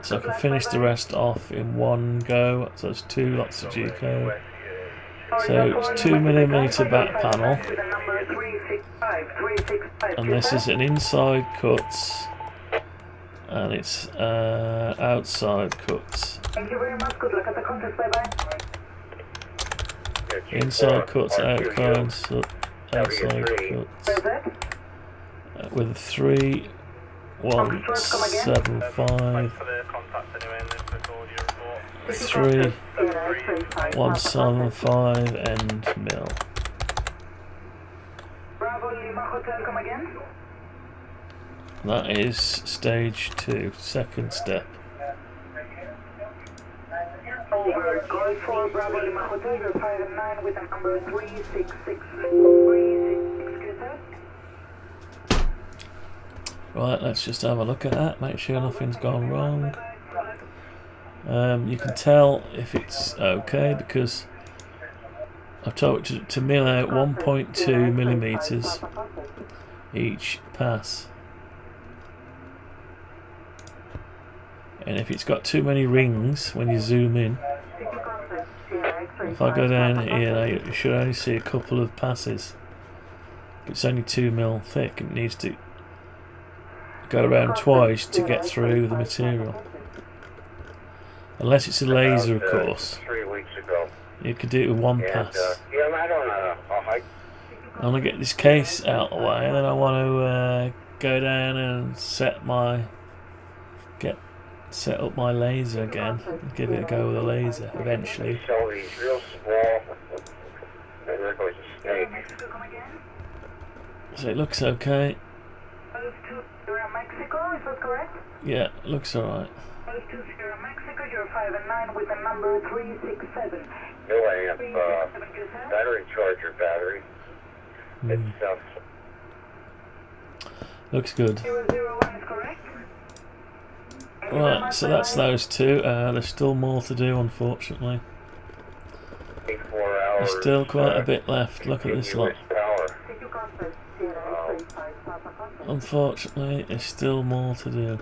so I can finish the rest off in one go, so it's 2 lots of G-code. So it's 2mm back panel, and this is an inside cuts, and it's outside cuts. Inside cuts, outside cuts, with a 3175. 3175 end mill. That is stage 2, second step. Over, call for Bravo Lima Hotel, you're 5 and 9 with a number 366. Right, let's just have a look at that, make sure nothing's gone wrong. You can tell if it's okay because I've told it to mill out 1.2mm each pass. And if it's got too many rings when you zoom in, if I go down here, you should only see a couple of passes. But it's only 2mm thick, it needs to go around twice to get through the material. Unless it's a laser, of course. 3 weeks ago. You could do it with one pass. Yeah, I don't know. I want to get this case out of the way, and then I want to go down and set up my laser again. Give it a go with a laser eventually. So he's real small. And there goes a snake. So it looks okay. Mexico, is that correct? Yeah, it looks alright. 820 Mexico, you're 5 and 9 with the number 367. No amp, battery charger battery. It's looks good. 001 is correct. Right, so that's those two. There's still more to do, unfortunately. 4 hours. There's still quite a bit left. Look at this lot. Unfortunately, there's still more to do.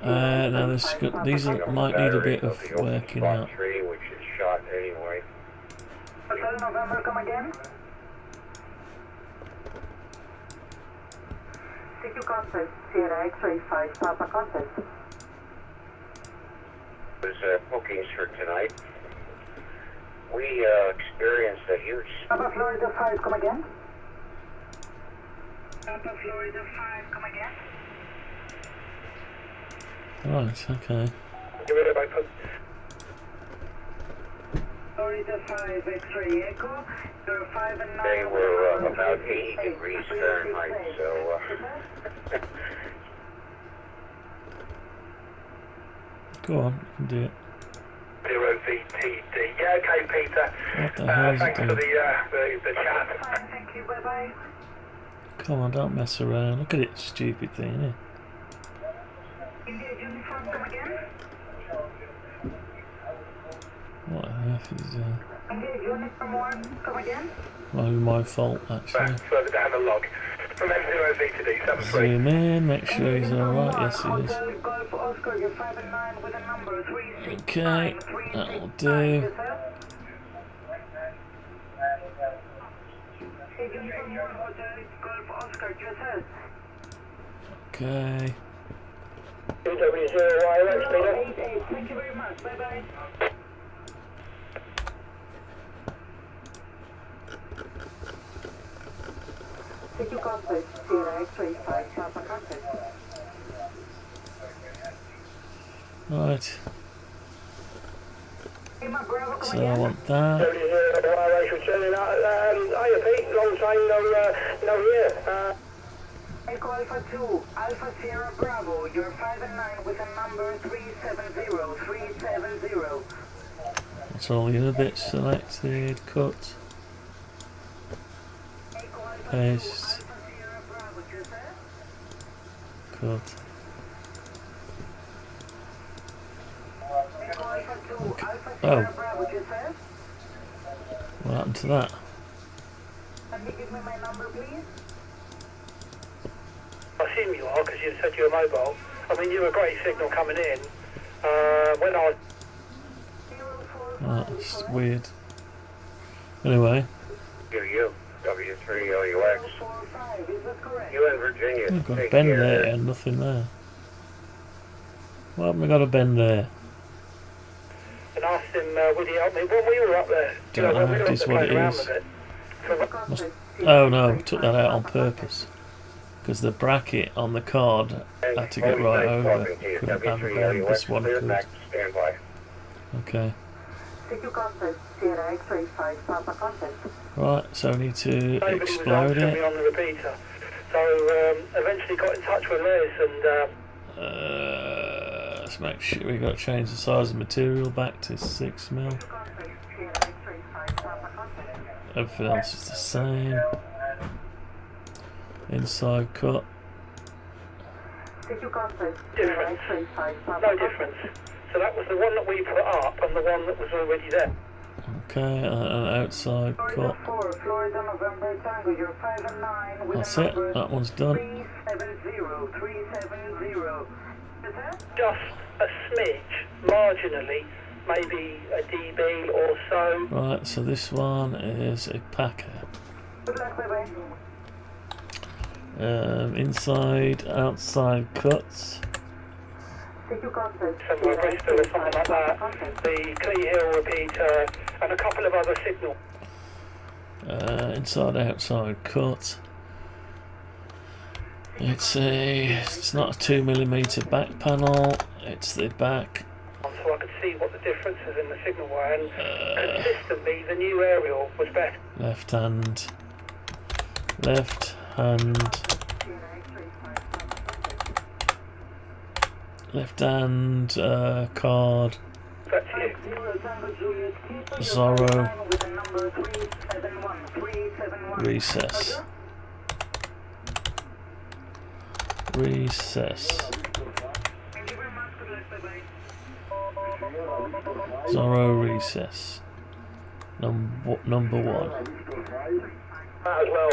Now these might need a bit of working out. Which is shot anyway. Hotel November, come again. CQ contact, Sierra X-ray 5, Papa contact. There's bookings for tonight. We experienced a huge... Papa Florida 5, come again. Papa Florida 5, come again. Right, okay. Florida 5, X-ray Echo. You're 5 and 9. They were about 80 degrees Fahrenheit, so... Go on, you can do it. 0VTD. Yeah, okay, Peter. What the hell is it thanks for doing? the chat. Fine, thank you, bye-bye. Come on, don't mess around. Look at it, stupid thing, innit? India uniform, come again. What on earth is India uniform 1, come again. my fault, actually. Further down the log. From M0VTD, 73. Zoom in, make sure he's alright. Yes, he is. Hotel Golf Oscar, you're 5 and 9 with a number 365. Okay, that'll do. Okay. Thank you very much. Bye bye. Take your contact, Sierra X-ray 5, Papa contact. Right. So I want that. Long time no here. Echo Alpha 2, Alpha Sierra Bravo, you're 5 and 9 with a number 370. That's all the other bits selected. Cut. Paste. Cut. Okay. Oh. What happened to that? Can you give me my number, please? I assume you are, because you said you were mobile. I mean, you were a great signal coming in. When I... Oh, that's weird. Anyway. W3LUX. You in Virginia. I've got a bend there and nothing there. Why haven't I got a bend there? And asked him, would he help me? When we were up there, Don't know, it is what it is. Oh no, I took that out on purpose. Because the bracket on the card had to get right over. Couldn't have a bend, this one could. Okay. Right, so I need to explode it. So eventually got in touch with Liz and Let's make sure we got to change the size of material back to 6mm. Everything else is the same. Inside cut. difference. No difference. So that was the one that we put up and the one that was already there. Okay, an outside cut. That's it, that one's done. Just a smidge, marginally, maybe a dB or so. Right, so this one is a packer. Inside, outside cuts. Somewhere Bristol or something like that. The Clee Hill repeater and a couple of other signals. Inside, outside cut. It's not a 2mm back panel. It's the back. So I could see what the differences in the signal were, and consistently the new aerial was better. Left hand. Left hand. Left hand card. That's you. Zorro. Recess. Recess. Zorro recess. Number one. As well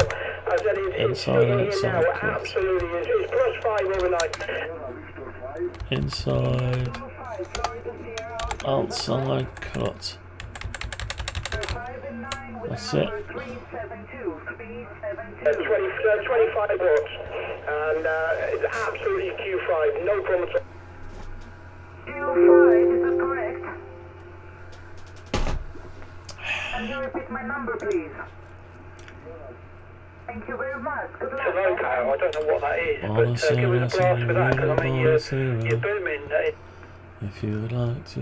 as any Inside, outside cut. Absolutely is. It's +5 overnight. Inside, outside cut. That's it. 25 watts, and it's absolutely Q5, no problem at all. Q5, is that correct? Can you repeat my number, please? Thank you very much. Good luck. It's a low power, I don't know what that is, but give us a blast for that, because I mean, you're booming. If you would like to.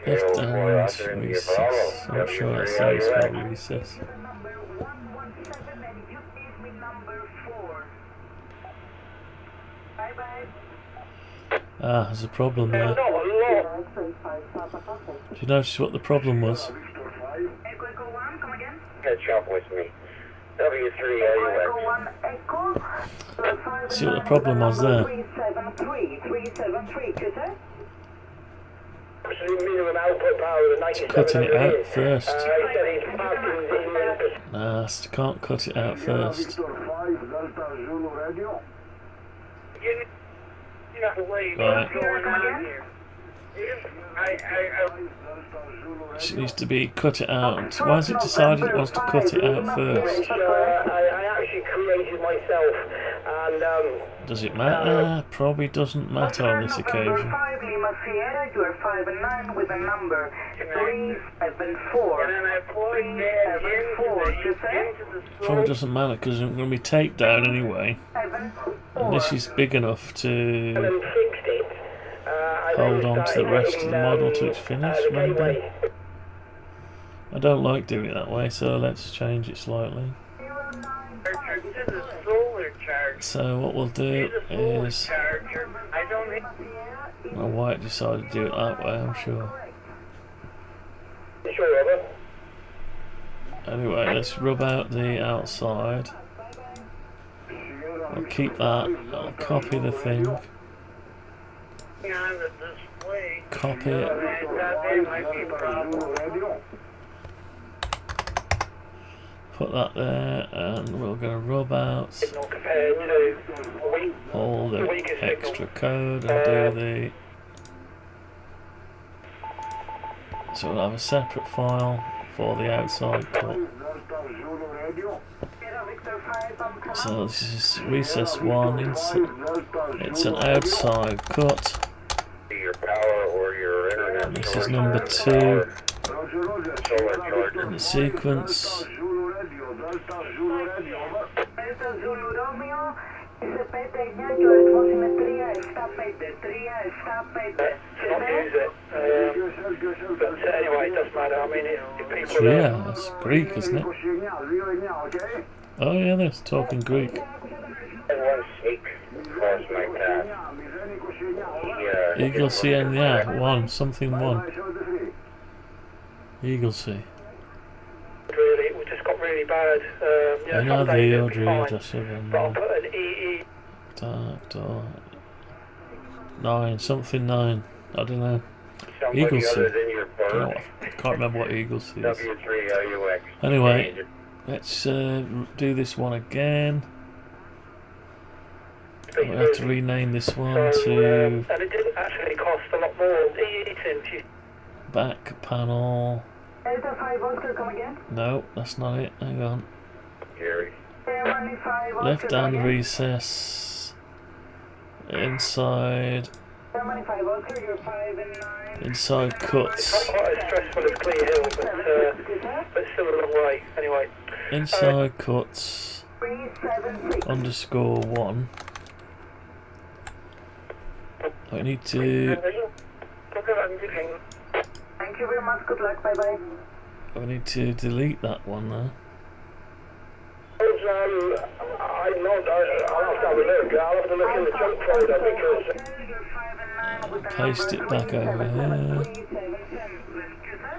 Left hand recess. I'm not sure that's how you spell recess. Ah, there's a problem there. Not a lot. Did you notice what the problem was? Catch up with me. W3LUX. See what the problem was there? Minimum output power of It's cutting it out first. Nah, can't cut it out first. Right. It needs to be cut it out. Why has it decided it wants to cut it out first? I actually created myself, and Does it matter? Probably doesn't matter on this occasion. 5 Lima Sierra, you are 5 and 9 with a number 374. 374, you say? Probably doesn't matter because it's going to be taped down anyway. 74. And this is big enough to then fixed it. hold on to the rest of the model till it's finished, maybe. I don't like doing it that way, so let's change it slightly. So what we'll do is, I don't know why it decided to do it that way, I'm sure. Anyway, let's rub out the outside. I'll keep that, I'll copy the thing. Copy it. Put that there, and we're going to rub out all the extra code and do the... So we'll have a separate file for the outside cut. So this is recess 1, it's an outside cut. And this is number 2 in the sequence. Anyway, it doesn't matter. I mean, if people Yeah, that's Greek, isn't it? Oh yeah, they're talking Greek. Eagle C and yeah, 1, something 1. Eagle C. Really, we just got really bad. I know the I'll put an EE. Dark door. 9, something 9. I don't know. Eagle C. I can't remember what Eagle C is. Anyway, let's do this one again. We have to rename this one to And it didn't actually cost a lot more. back panel. Delta 5 Oscar, come again? No, that's not it. Hang on. Germany 5 Oscar, Left come hand again? recess. Inside. Germany 5 Oscar, you're 5 and 9. Inside cuts. Not quite as stressful as Clee Hill, but still a long way. Anyway. Inside cuts. 376. Underscore 1. I need to. Thank you very much. Good luck. Bye bye. I need to delete that one there. I'll have to have a look. I'll have to look in the junk folder because. Paste it back over here.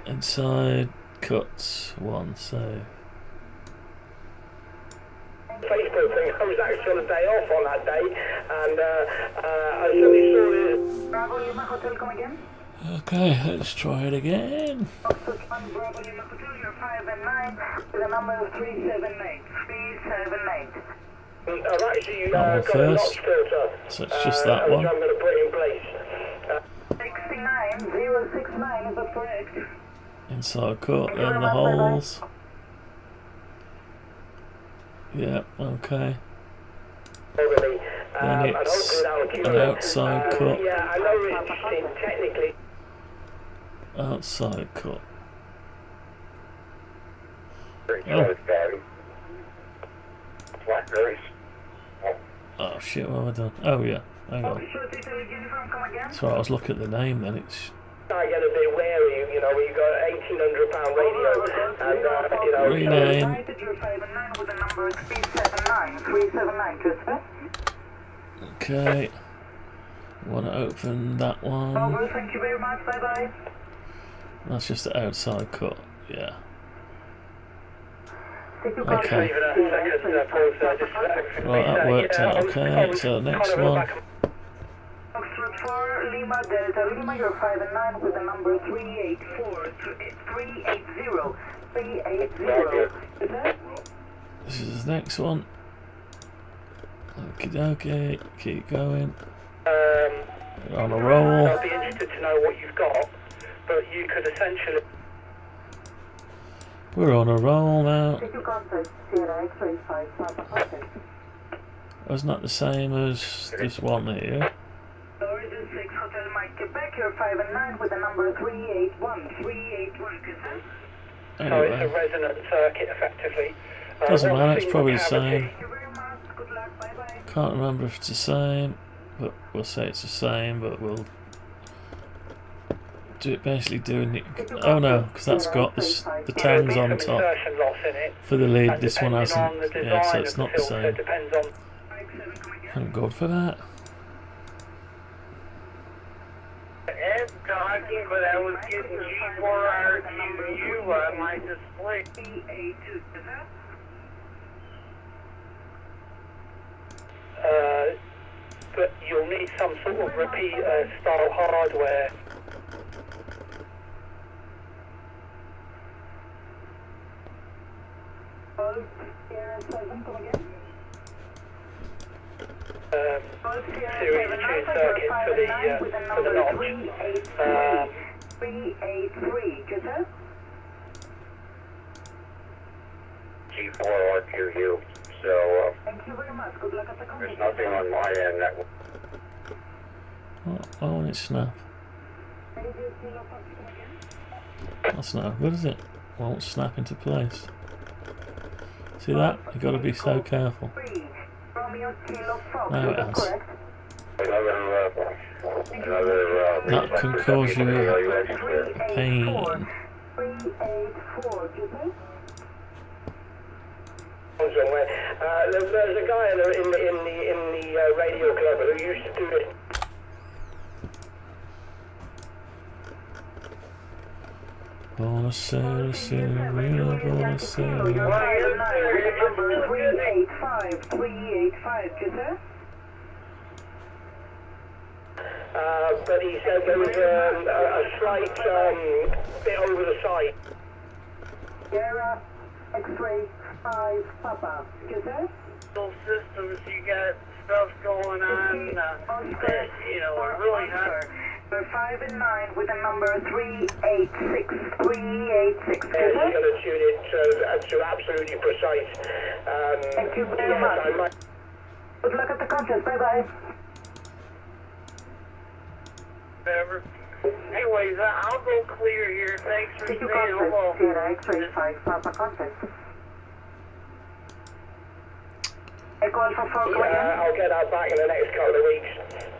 Inside cuts 1, so. Facebook thing. I was actually on a day off on that day, and I suddenly saw this. Bravo Lima Hotel, come again? Okay, let's try it again. Bravo Lima Hotel, you're 5 and 9 with a number of 378. 378. I've actually That one got a first. notch filter. So it's just that one. Which I'm going to put in place. 69069, is that correct? Inside cut and the holes. Yeah, okay. Then it's an outside cut. Yeah, I know it's technically. Outside cut. Oh shit, what have I done? Oh yeah, hang on. Sorry, I was looking at the name then, it's... I get a bit wary, you know, when you got £1,800 radio and, you know... Rename. Okay. Want to open that one. Thank you very much, bye bye. That's just the outside cut, yeah. Okay. Right, that worked out okay. So next one. Oxford 4, Lima Delta Lima, you're 5 and 9 with the number 384, 380, 380. Is that? This is the next one. Okie dokie, keep going. On a roll. I'd be interested to know what you've got, but you could essentially... We're on a roll now. Take your contact, Sierra X-ray 5 Papa contact. Wasn't that the same as this one here? Origin 6 Hotel Mike Quebec, you're 5 and 9 with the number 381. 381, consent? So it's a Anyway, resonant circuit, effectively. doesn't matter, it's single probably the cavity. same. Thank you very much. Good luck. Bye-bye. Can't remember if it's the same, but we'll say it's the same, but we'll do it basically doing it. Oh no, because that's got the tangs on top Insertion loss in it. for the lid. And This one depending hasn't. on the Yeah, so design it's of not the filter, same. depends on. Thank God for that. Ed talking, but I was getting G4RQU on my display. BA2, consent? But you'll need some sort of repeat style hardware. Sierra 7, come again? Series tune circuit for the notch. 383, consent? G4RQU. So, Thank you very much. Good luck at the there's contact. nothing on my end that Oh, why won't it snap? That's not good, is it? Won't snap into place. See that? You got to be so careful. Romeo Kilo Fox, Now is it that has. correct? another That can cause you pain. 384, do you think? Somewhere. There's a guy in the radio club who used to do this. Wanna sail a silly wheel, wanna sail. You're 5 and 9 with the number 385, 385, do you think? But he said there was a slight bit over the side. Sierra X-ray 5 Papa, do you think? systems, you got stuff going on that, you know, are really not. We're 5 and 9 with the number 386, 386, do you He's think? going to tune it to absolutely precise. Thank you very yes, much. I might. Good luck at the contest, bye-bye. Whatever. Anyways, I'll go clear here. Thanks for Take saying your hello. contact, Sierra X-ray 5 Papa contest. Echo Alpha 4, come again. I'll get that back in the next couple of weeks.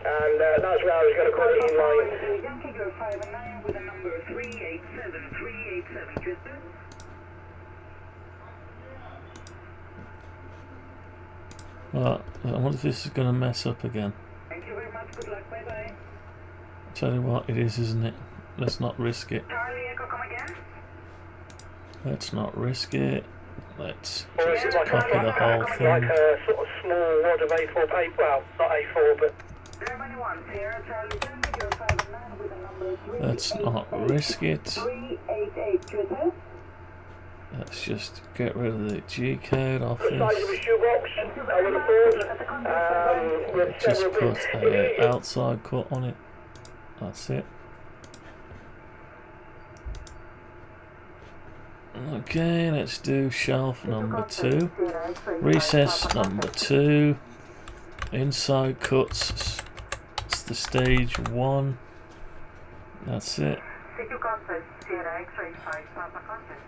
And that's where I was going to put it in line. Yankee, you're 5 and 9 with the number 387, 387, just Well, I wonder if this is going to mess up again. Thank you very much, good luck, bye-bye. Tell you what, it is, isn't it? Let's not risk it. Charlie, Echo, come again. Let's not risk it. Let's Or is just it copy the whole like thing. a sort of small wad of A4 paper? Well, not A4, but Germany 1, Sierra Charlie, Tango, you're 5 and 9 with the number 388. Let's not risk it. 388, just Let's just get rid of the G code off the size of this. a shoebox, I would have thought. With Just several put bits. an outside cut on it. That's it. Okay, let's do shelf number 2. Recess number 2. Inside cuts. It's the stage 1. That's it. Take your contact, Sierra X-ray 5 Papa contact.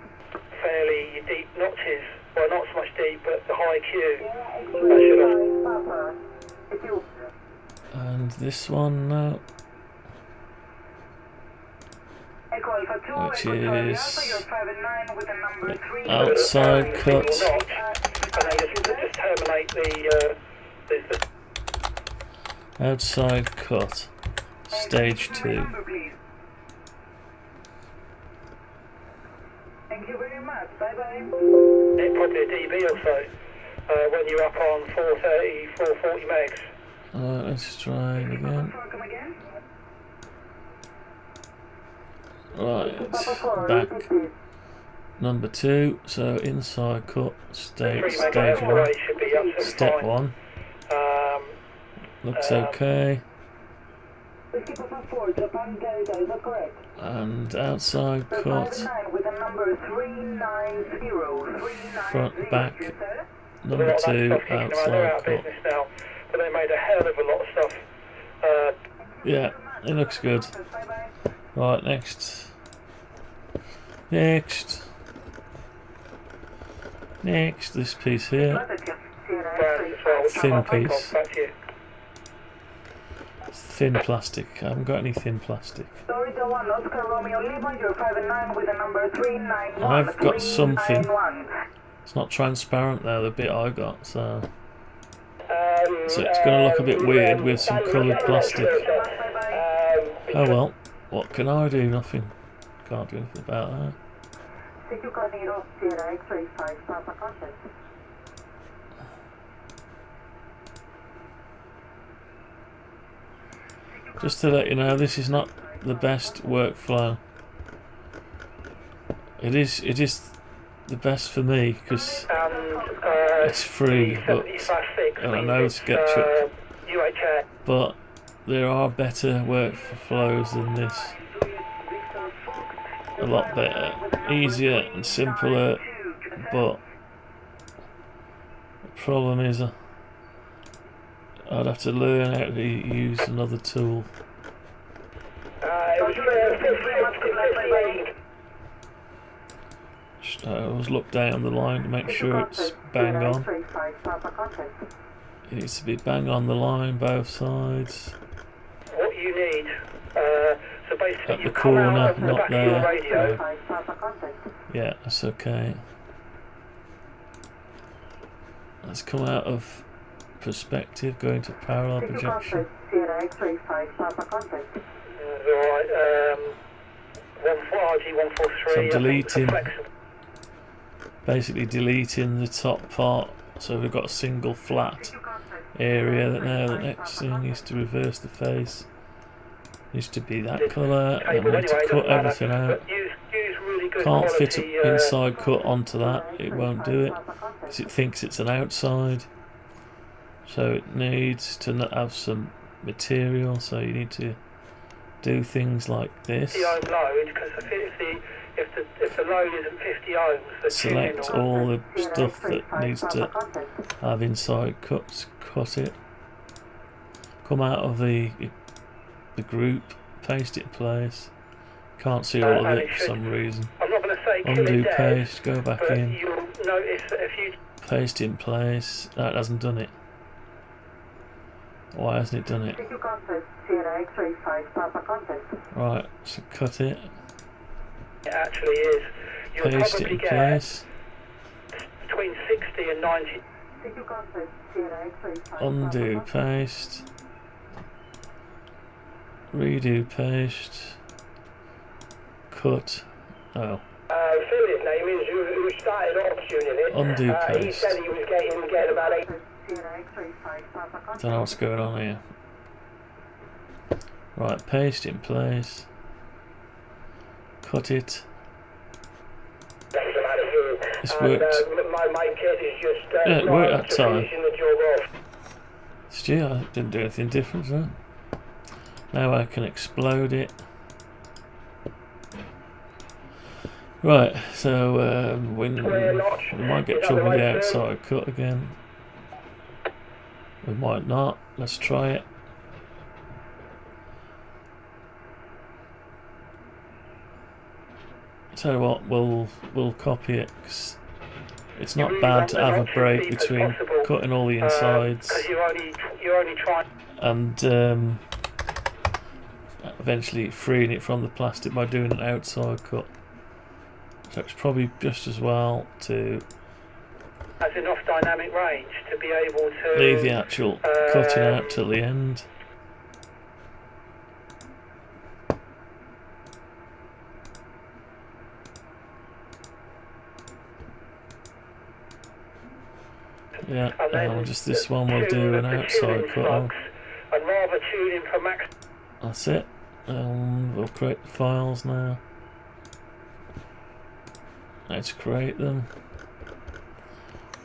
Fairly deep notches. Well, not so much deep, but the high Q. Sierra I X-ray should have. 5 Papa. If you... And this one now. Echo Alpha 2, Which Echo Charlie is Alpha, you're 5 and 9 with the number 3. outside cut. Notch, and then just terminate the Outside cut. Stage 2. Thank you very much. Bye-bye. It's probably a dB or so when you're up on 430, 440 megs. Let's try it again. Come again. Right, back number 2. So inside cut, 3 stage megahertz 1, array should be absolutely step fine. 1. Looks okay. Whiskey Papa 4, Japan Delta, is that correct? And outside So 5 cut, and 9 with the number 390. front, back, Yes, sir. number That's 2, stuff thinking they're outside out of cut. business now, but they made a hell of a lot of stuff. Yeah, it looks good. Bye-bye. Right, next. Next, this piece here. Thin piece. Thin plastic. I haven't got any thin plastic. Story 1, Oscar Romeo Lima, you're 5 and 9 with the number 391. I've got something. 391. It's not transparent though, the bit I got, so it's going to look a bit weird with some coloured plastic. Oh well, what can I do? Nothing. Can't do anything about that. Just to let you know, this is not the best workflow. It is the best for me because it's free, but and I know SketchUp, but there are better workflows than this. A lot better, easier and simpler, but the problem is I'd have to learn how to use another tool. Just always look down the line to make sure it's bang on. It needs to be bang on the line, both sides. What you need, so basically At the you come out corner, of the not back of your there. radio. Yeah, that's okay. Let's come out of perspective, go into parallel projection. Alright, So I'm deleting, basically deleting the top part, so we've got a single flat area. That now the next thing is to reverse the face. Needs to be that colour, and we need to cut everything out. Can't fit an inside cut onto that, it won't do it, because it thinks it's an outside. So it needs to have some material, so you need to do things like this. 50 ohm load, because if the load isn't 50 ohms, the Select tuning all the stuff that needs to have inside cuts, cut it. Come out of the group, paste it in place. Can't see all of it for some reason. I'm not going to say kill Undo it dead, paste, go back but in, you'll notice that if you paste in place. No, it hasn't done it. Why hasn't it done it? Right, so cut it, it actually is, you'll paste it probably in get place, between 60 and 90. undo paste, redo paste, cut, oh, Affiliate name is who started off tuning it. Undo He paste. said he was getting about 8. don't know what's going on here. Right, paste in place, cut it. This worked. My kid is just Yeah, it worked that to time. finishing the job off. Still, I didn't do anything different, huh? Now I can explode it. Right, so we might get trouble with the outside cut again. We might not. Let's try it. Tell you what, we'll copy it, 'cause it's not bad to have a break between cutting all the insides You're only trying. and eventually freeing it from the plastic by doing an outside cut. So it's probably just as well to Has enough dynamic range to be able to leave the actual cutting out till the end. Yeah, just this one we'll do an outside cut on. And rather tuning for max. That's it. We'll create the files now. Let's create them.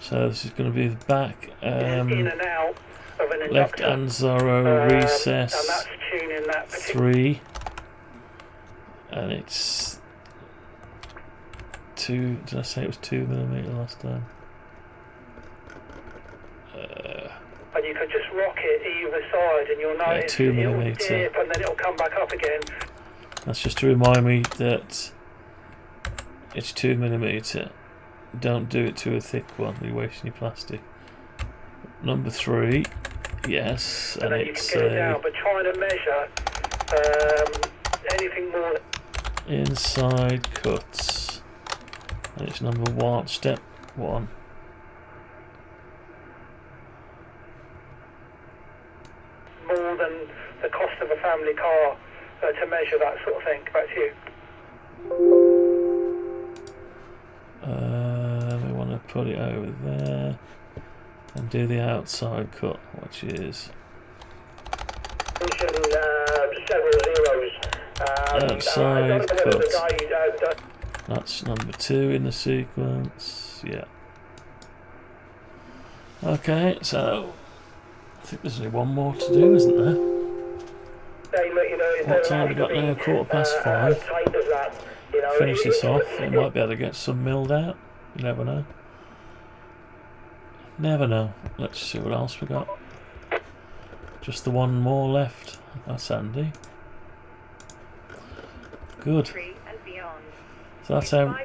So this is going to be the back. In and out of an Left inductor. hand zero And recess that's tuning that particular 3, and it's 2. Did I say it was 2mm last time? And you could just rock it either side, and you'll notice 2mm. it'll dip, and then it'll come back up again. That's just to remind me that it's 2mm. Don't do it to a thick one. You're wasting your plastic. Number 3, yes, and then it's you can get it down, but trying to measure anything more. Inside cuts, and it's number 1, step 1. More than the cost of a family car to measure that sort of thing. Back to you. We want to put it over there and do the outside cut, which is Several zeros. outside cut. That's number 2 in the sequence. Yeah. Okay, so I think there's only one more to do, isn't there? What time have we got now? 5:15. Finish this off. We might be able to get some milled out. You never know. Never know. Let's see what else we got. Just the one more left. That's handy. Good. So that's how.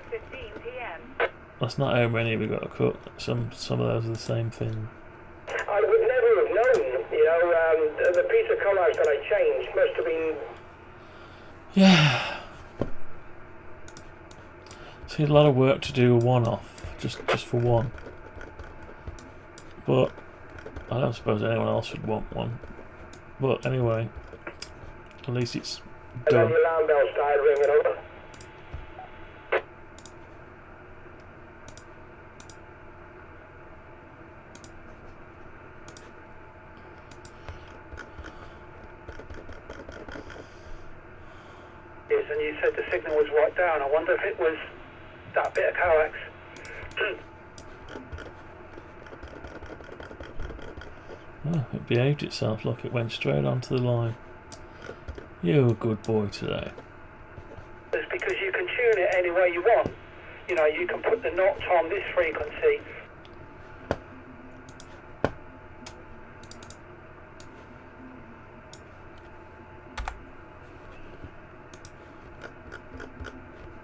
That's not how many we got to cut. Some of those are the same thing. I would never have known, you know, the piece of collage that I changed must have been... Yeah. See, a lot of work to do a one-off, just for one. But I don't suppose anyone else would want one. But anyway, at least it's done. And then the alarm bell started ringing over. And you said the signal was right down. I wonder if it was that bit of coax. Oh, it behaved itself. Look, it went straight onto the line. You're a good boy today. It's because you can tune it any way you want. You know, you can put the notch on this frequency.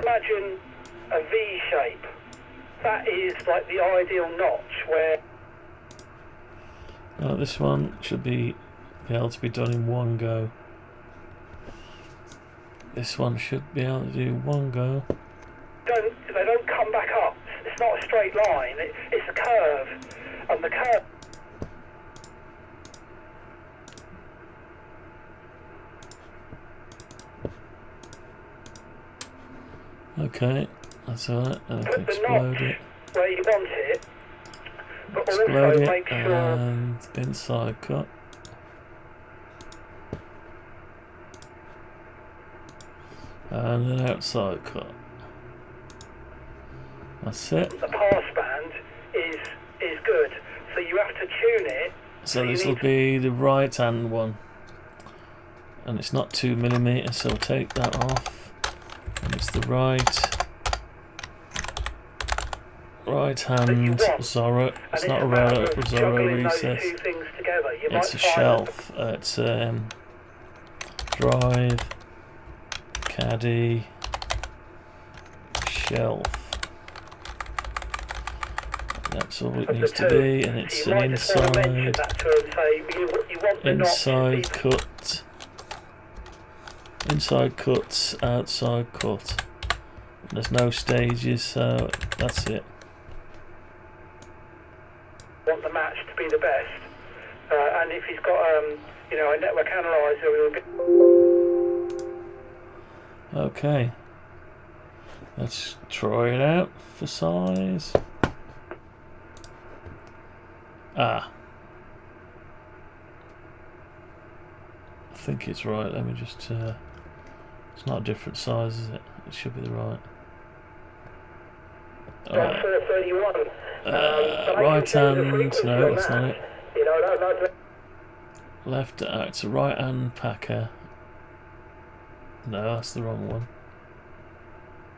Imagine a V shape. That is like the ideal notch where... This one should be able to be done in one go. This one should be able to do one go. They don't come back up. It's not a straight line. It's a curve. And the curve... Okay, that's alright. I Put can the explode notch it. where you want it, but Explode also it make sure... and inside cut. And then outside cut. That's it. The pass band is good, so you have to tune it. So this will be the right hand one. And it's not 2mm, so take that off. And it's the right hand Zorro. It's not a Zorro recess. It's a shelf. It's drive, caddy, shelf. That's all it needs to be, and it's an inside cut. Inside cuts, outside cut. There's no stages, so that's it. Want the match to be the best, and if he's got you know, a network analyzer, it'll be... Okay. Let's try it out for size. Ah. I think it's right. Let me just... it's not a different size, is it? It should be the right. Alright. 431. Right hand... No, that's not it. You know, that's... Left... it's a right hand packer. No, that's the wrong one.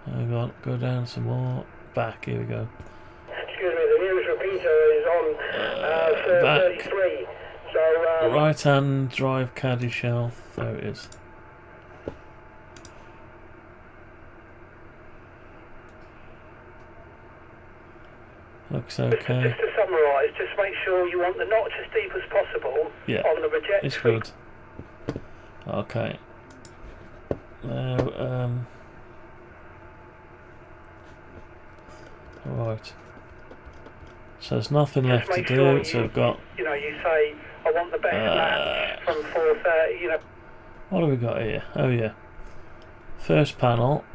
Hang on, go down some more. Back, here we go. Excuse me, the news repeater is on back. 33. So, Right hand drive caddy shelf. There it is. Looks okay. Just to summarise, just make sure you want the notch as deep as possible on the reject. It's good. Okay. Now, right. So there's nothing left to do. So we've got. You know, you say I want the best match from 430. You know. What have we got here? Oh yeah. First panel.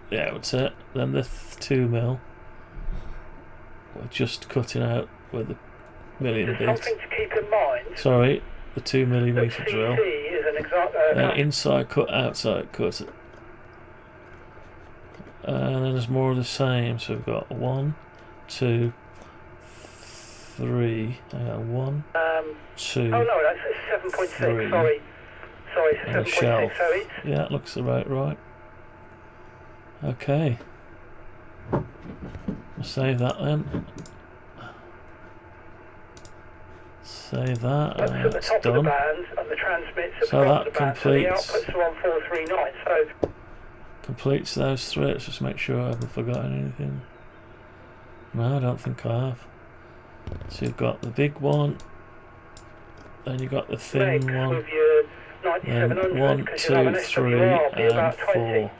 Yeah, that's it. Then the 2mm. We're just cutting out with the milling bit. Something to keep in mind. Sorry, the 2mm drill. Is an exact, then inside cut, outside cut. And then there's more of the same. So we've got 1, 2, 3. Hang on, 1, 2. Oh no, that's 7.6. Sorry, it's 7.6. So it's. Yeah, it looks right. Okay. We'll save that then. Save that. That's at the top done. Of the band, and the transmits at So the that bottom of the band, completes. so the outputs are on 439. So Completes those three. Let's just make sure I haven't forgotten anything. No, I don't think I have. So you've got the big one, then you've got the thin one, with your then 9700, 1, 2, 3, and 4.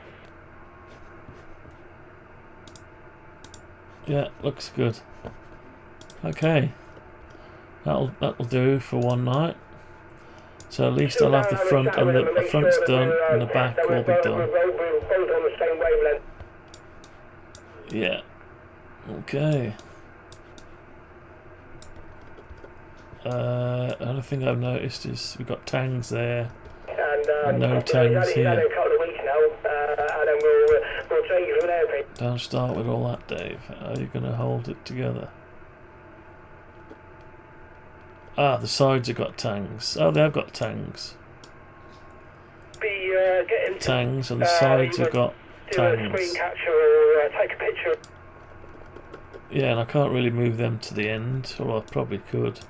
Yeah, looks good. Okay, that'll do for one night. So at least I'll have the front, and the front's done, and the back will be done. Yeah. Okay. Another thing I've noticed is we've got tangs there, and no tangs here. Don't start with all that, Dave. How are you going to hold it together? Ah, the sides have got tangs. Oh, they have got tangs. Tangs, and the sides have got tangs. Screen capture or take a picture. Yeah, and I can't really move them to the end, or I probably could.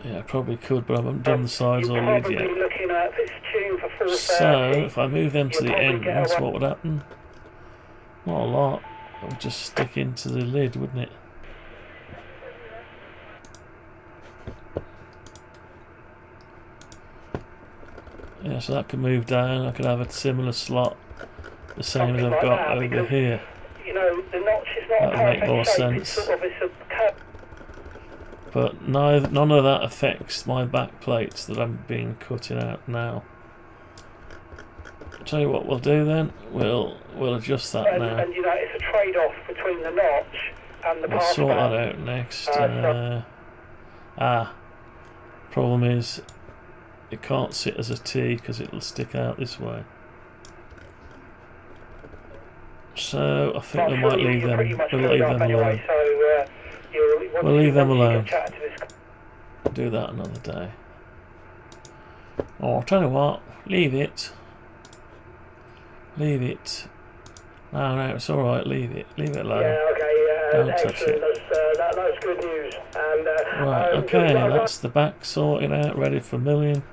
Yeah, I probably could, but I haven't done the sides or lid yet. So, if I move them to the ends, what would happen? Not a lot. It would just stick into the lid, wouldn't it? Yeah, so that could move down. I could have a similar slot, the same as I've got over here. You know, the notch is not that would make more sense. But none of that affects my back plates that I'm cutting out now. I'll tell you what we'll do then. We'll adjust that now. And you know, it's a trade-off between the notch and the We'll sort that out next. Problem is, it can't sit as a T because it'll stick out this way. So I think we might leave them. We'll leave them alone. We'll leave them alone. Do that another day. Oh, I'll tell you what. Leave it. Leave it. No, it's all right. Leave it. Leave it alone. Yeah, okay. Don't touch it. That's good news. And right. Okay. That's the back sorted out, ready for milling.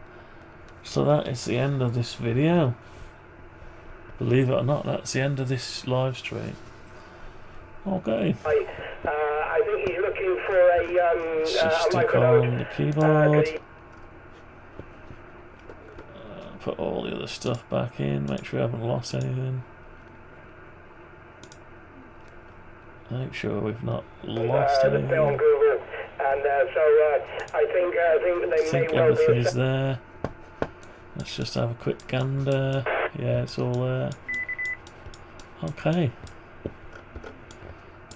So that is the end of this video. Believe it or not, that's the end of this live stream. Okay. I think he's looking for a just stick on the keyboard. Put all the other stuff back in. Make sure we haven't lost anything. Make sure we've not lost anything. On Google, and I think everything is there. Let's just have a quick gander. Yeah, it's all there. Okay.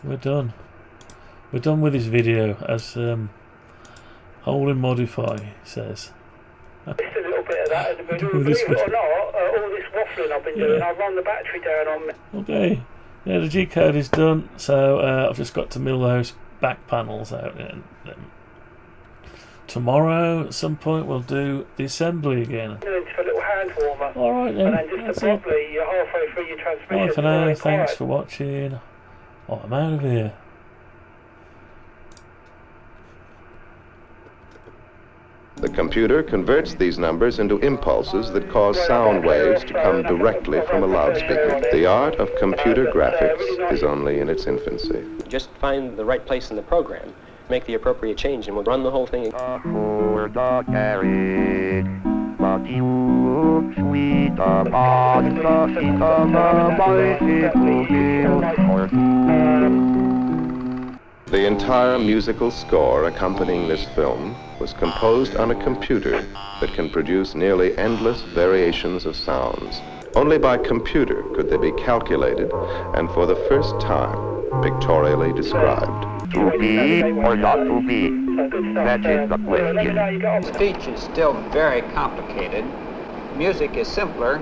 We're done. We're done with this video, as Hold and Modify says. Just a little bit of that. Believe it or not, all this waffling I've been doing, I've run the battery down on me. Okay. Yeah, the G-code is done, so I've just got to mill those back panels out. And tomorrow, at some point, we'll do the assembly again. Into a little hand warmer. Alright And then, then just that's it. abruptly, you're halfway through your transmission. Bye for now, thanks for watching. Oh, I'm out of here. The computer converts these numbers into impulses that cause sound waves to come directly from a loudspeaker. The art of computer graphics is only in its infancy. Just find the right place in the program, make the appropriate change, and we'll run the whole thing. For the carriage, but you sweet upon the seat of a bicycle built for two. The entire musical score accompanying this film was composed on a computer that can produce nearly endless variations of sounds. Only by computer could they be calculated and for the first time pictorially described. To be or not to be? That is the question. Speech is still very complicated. Music is simpler.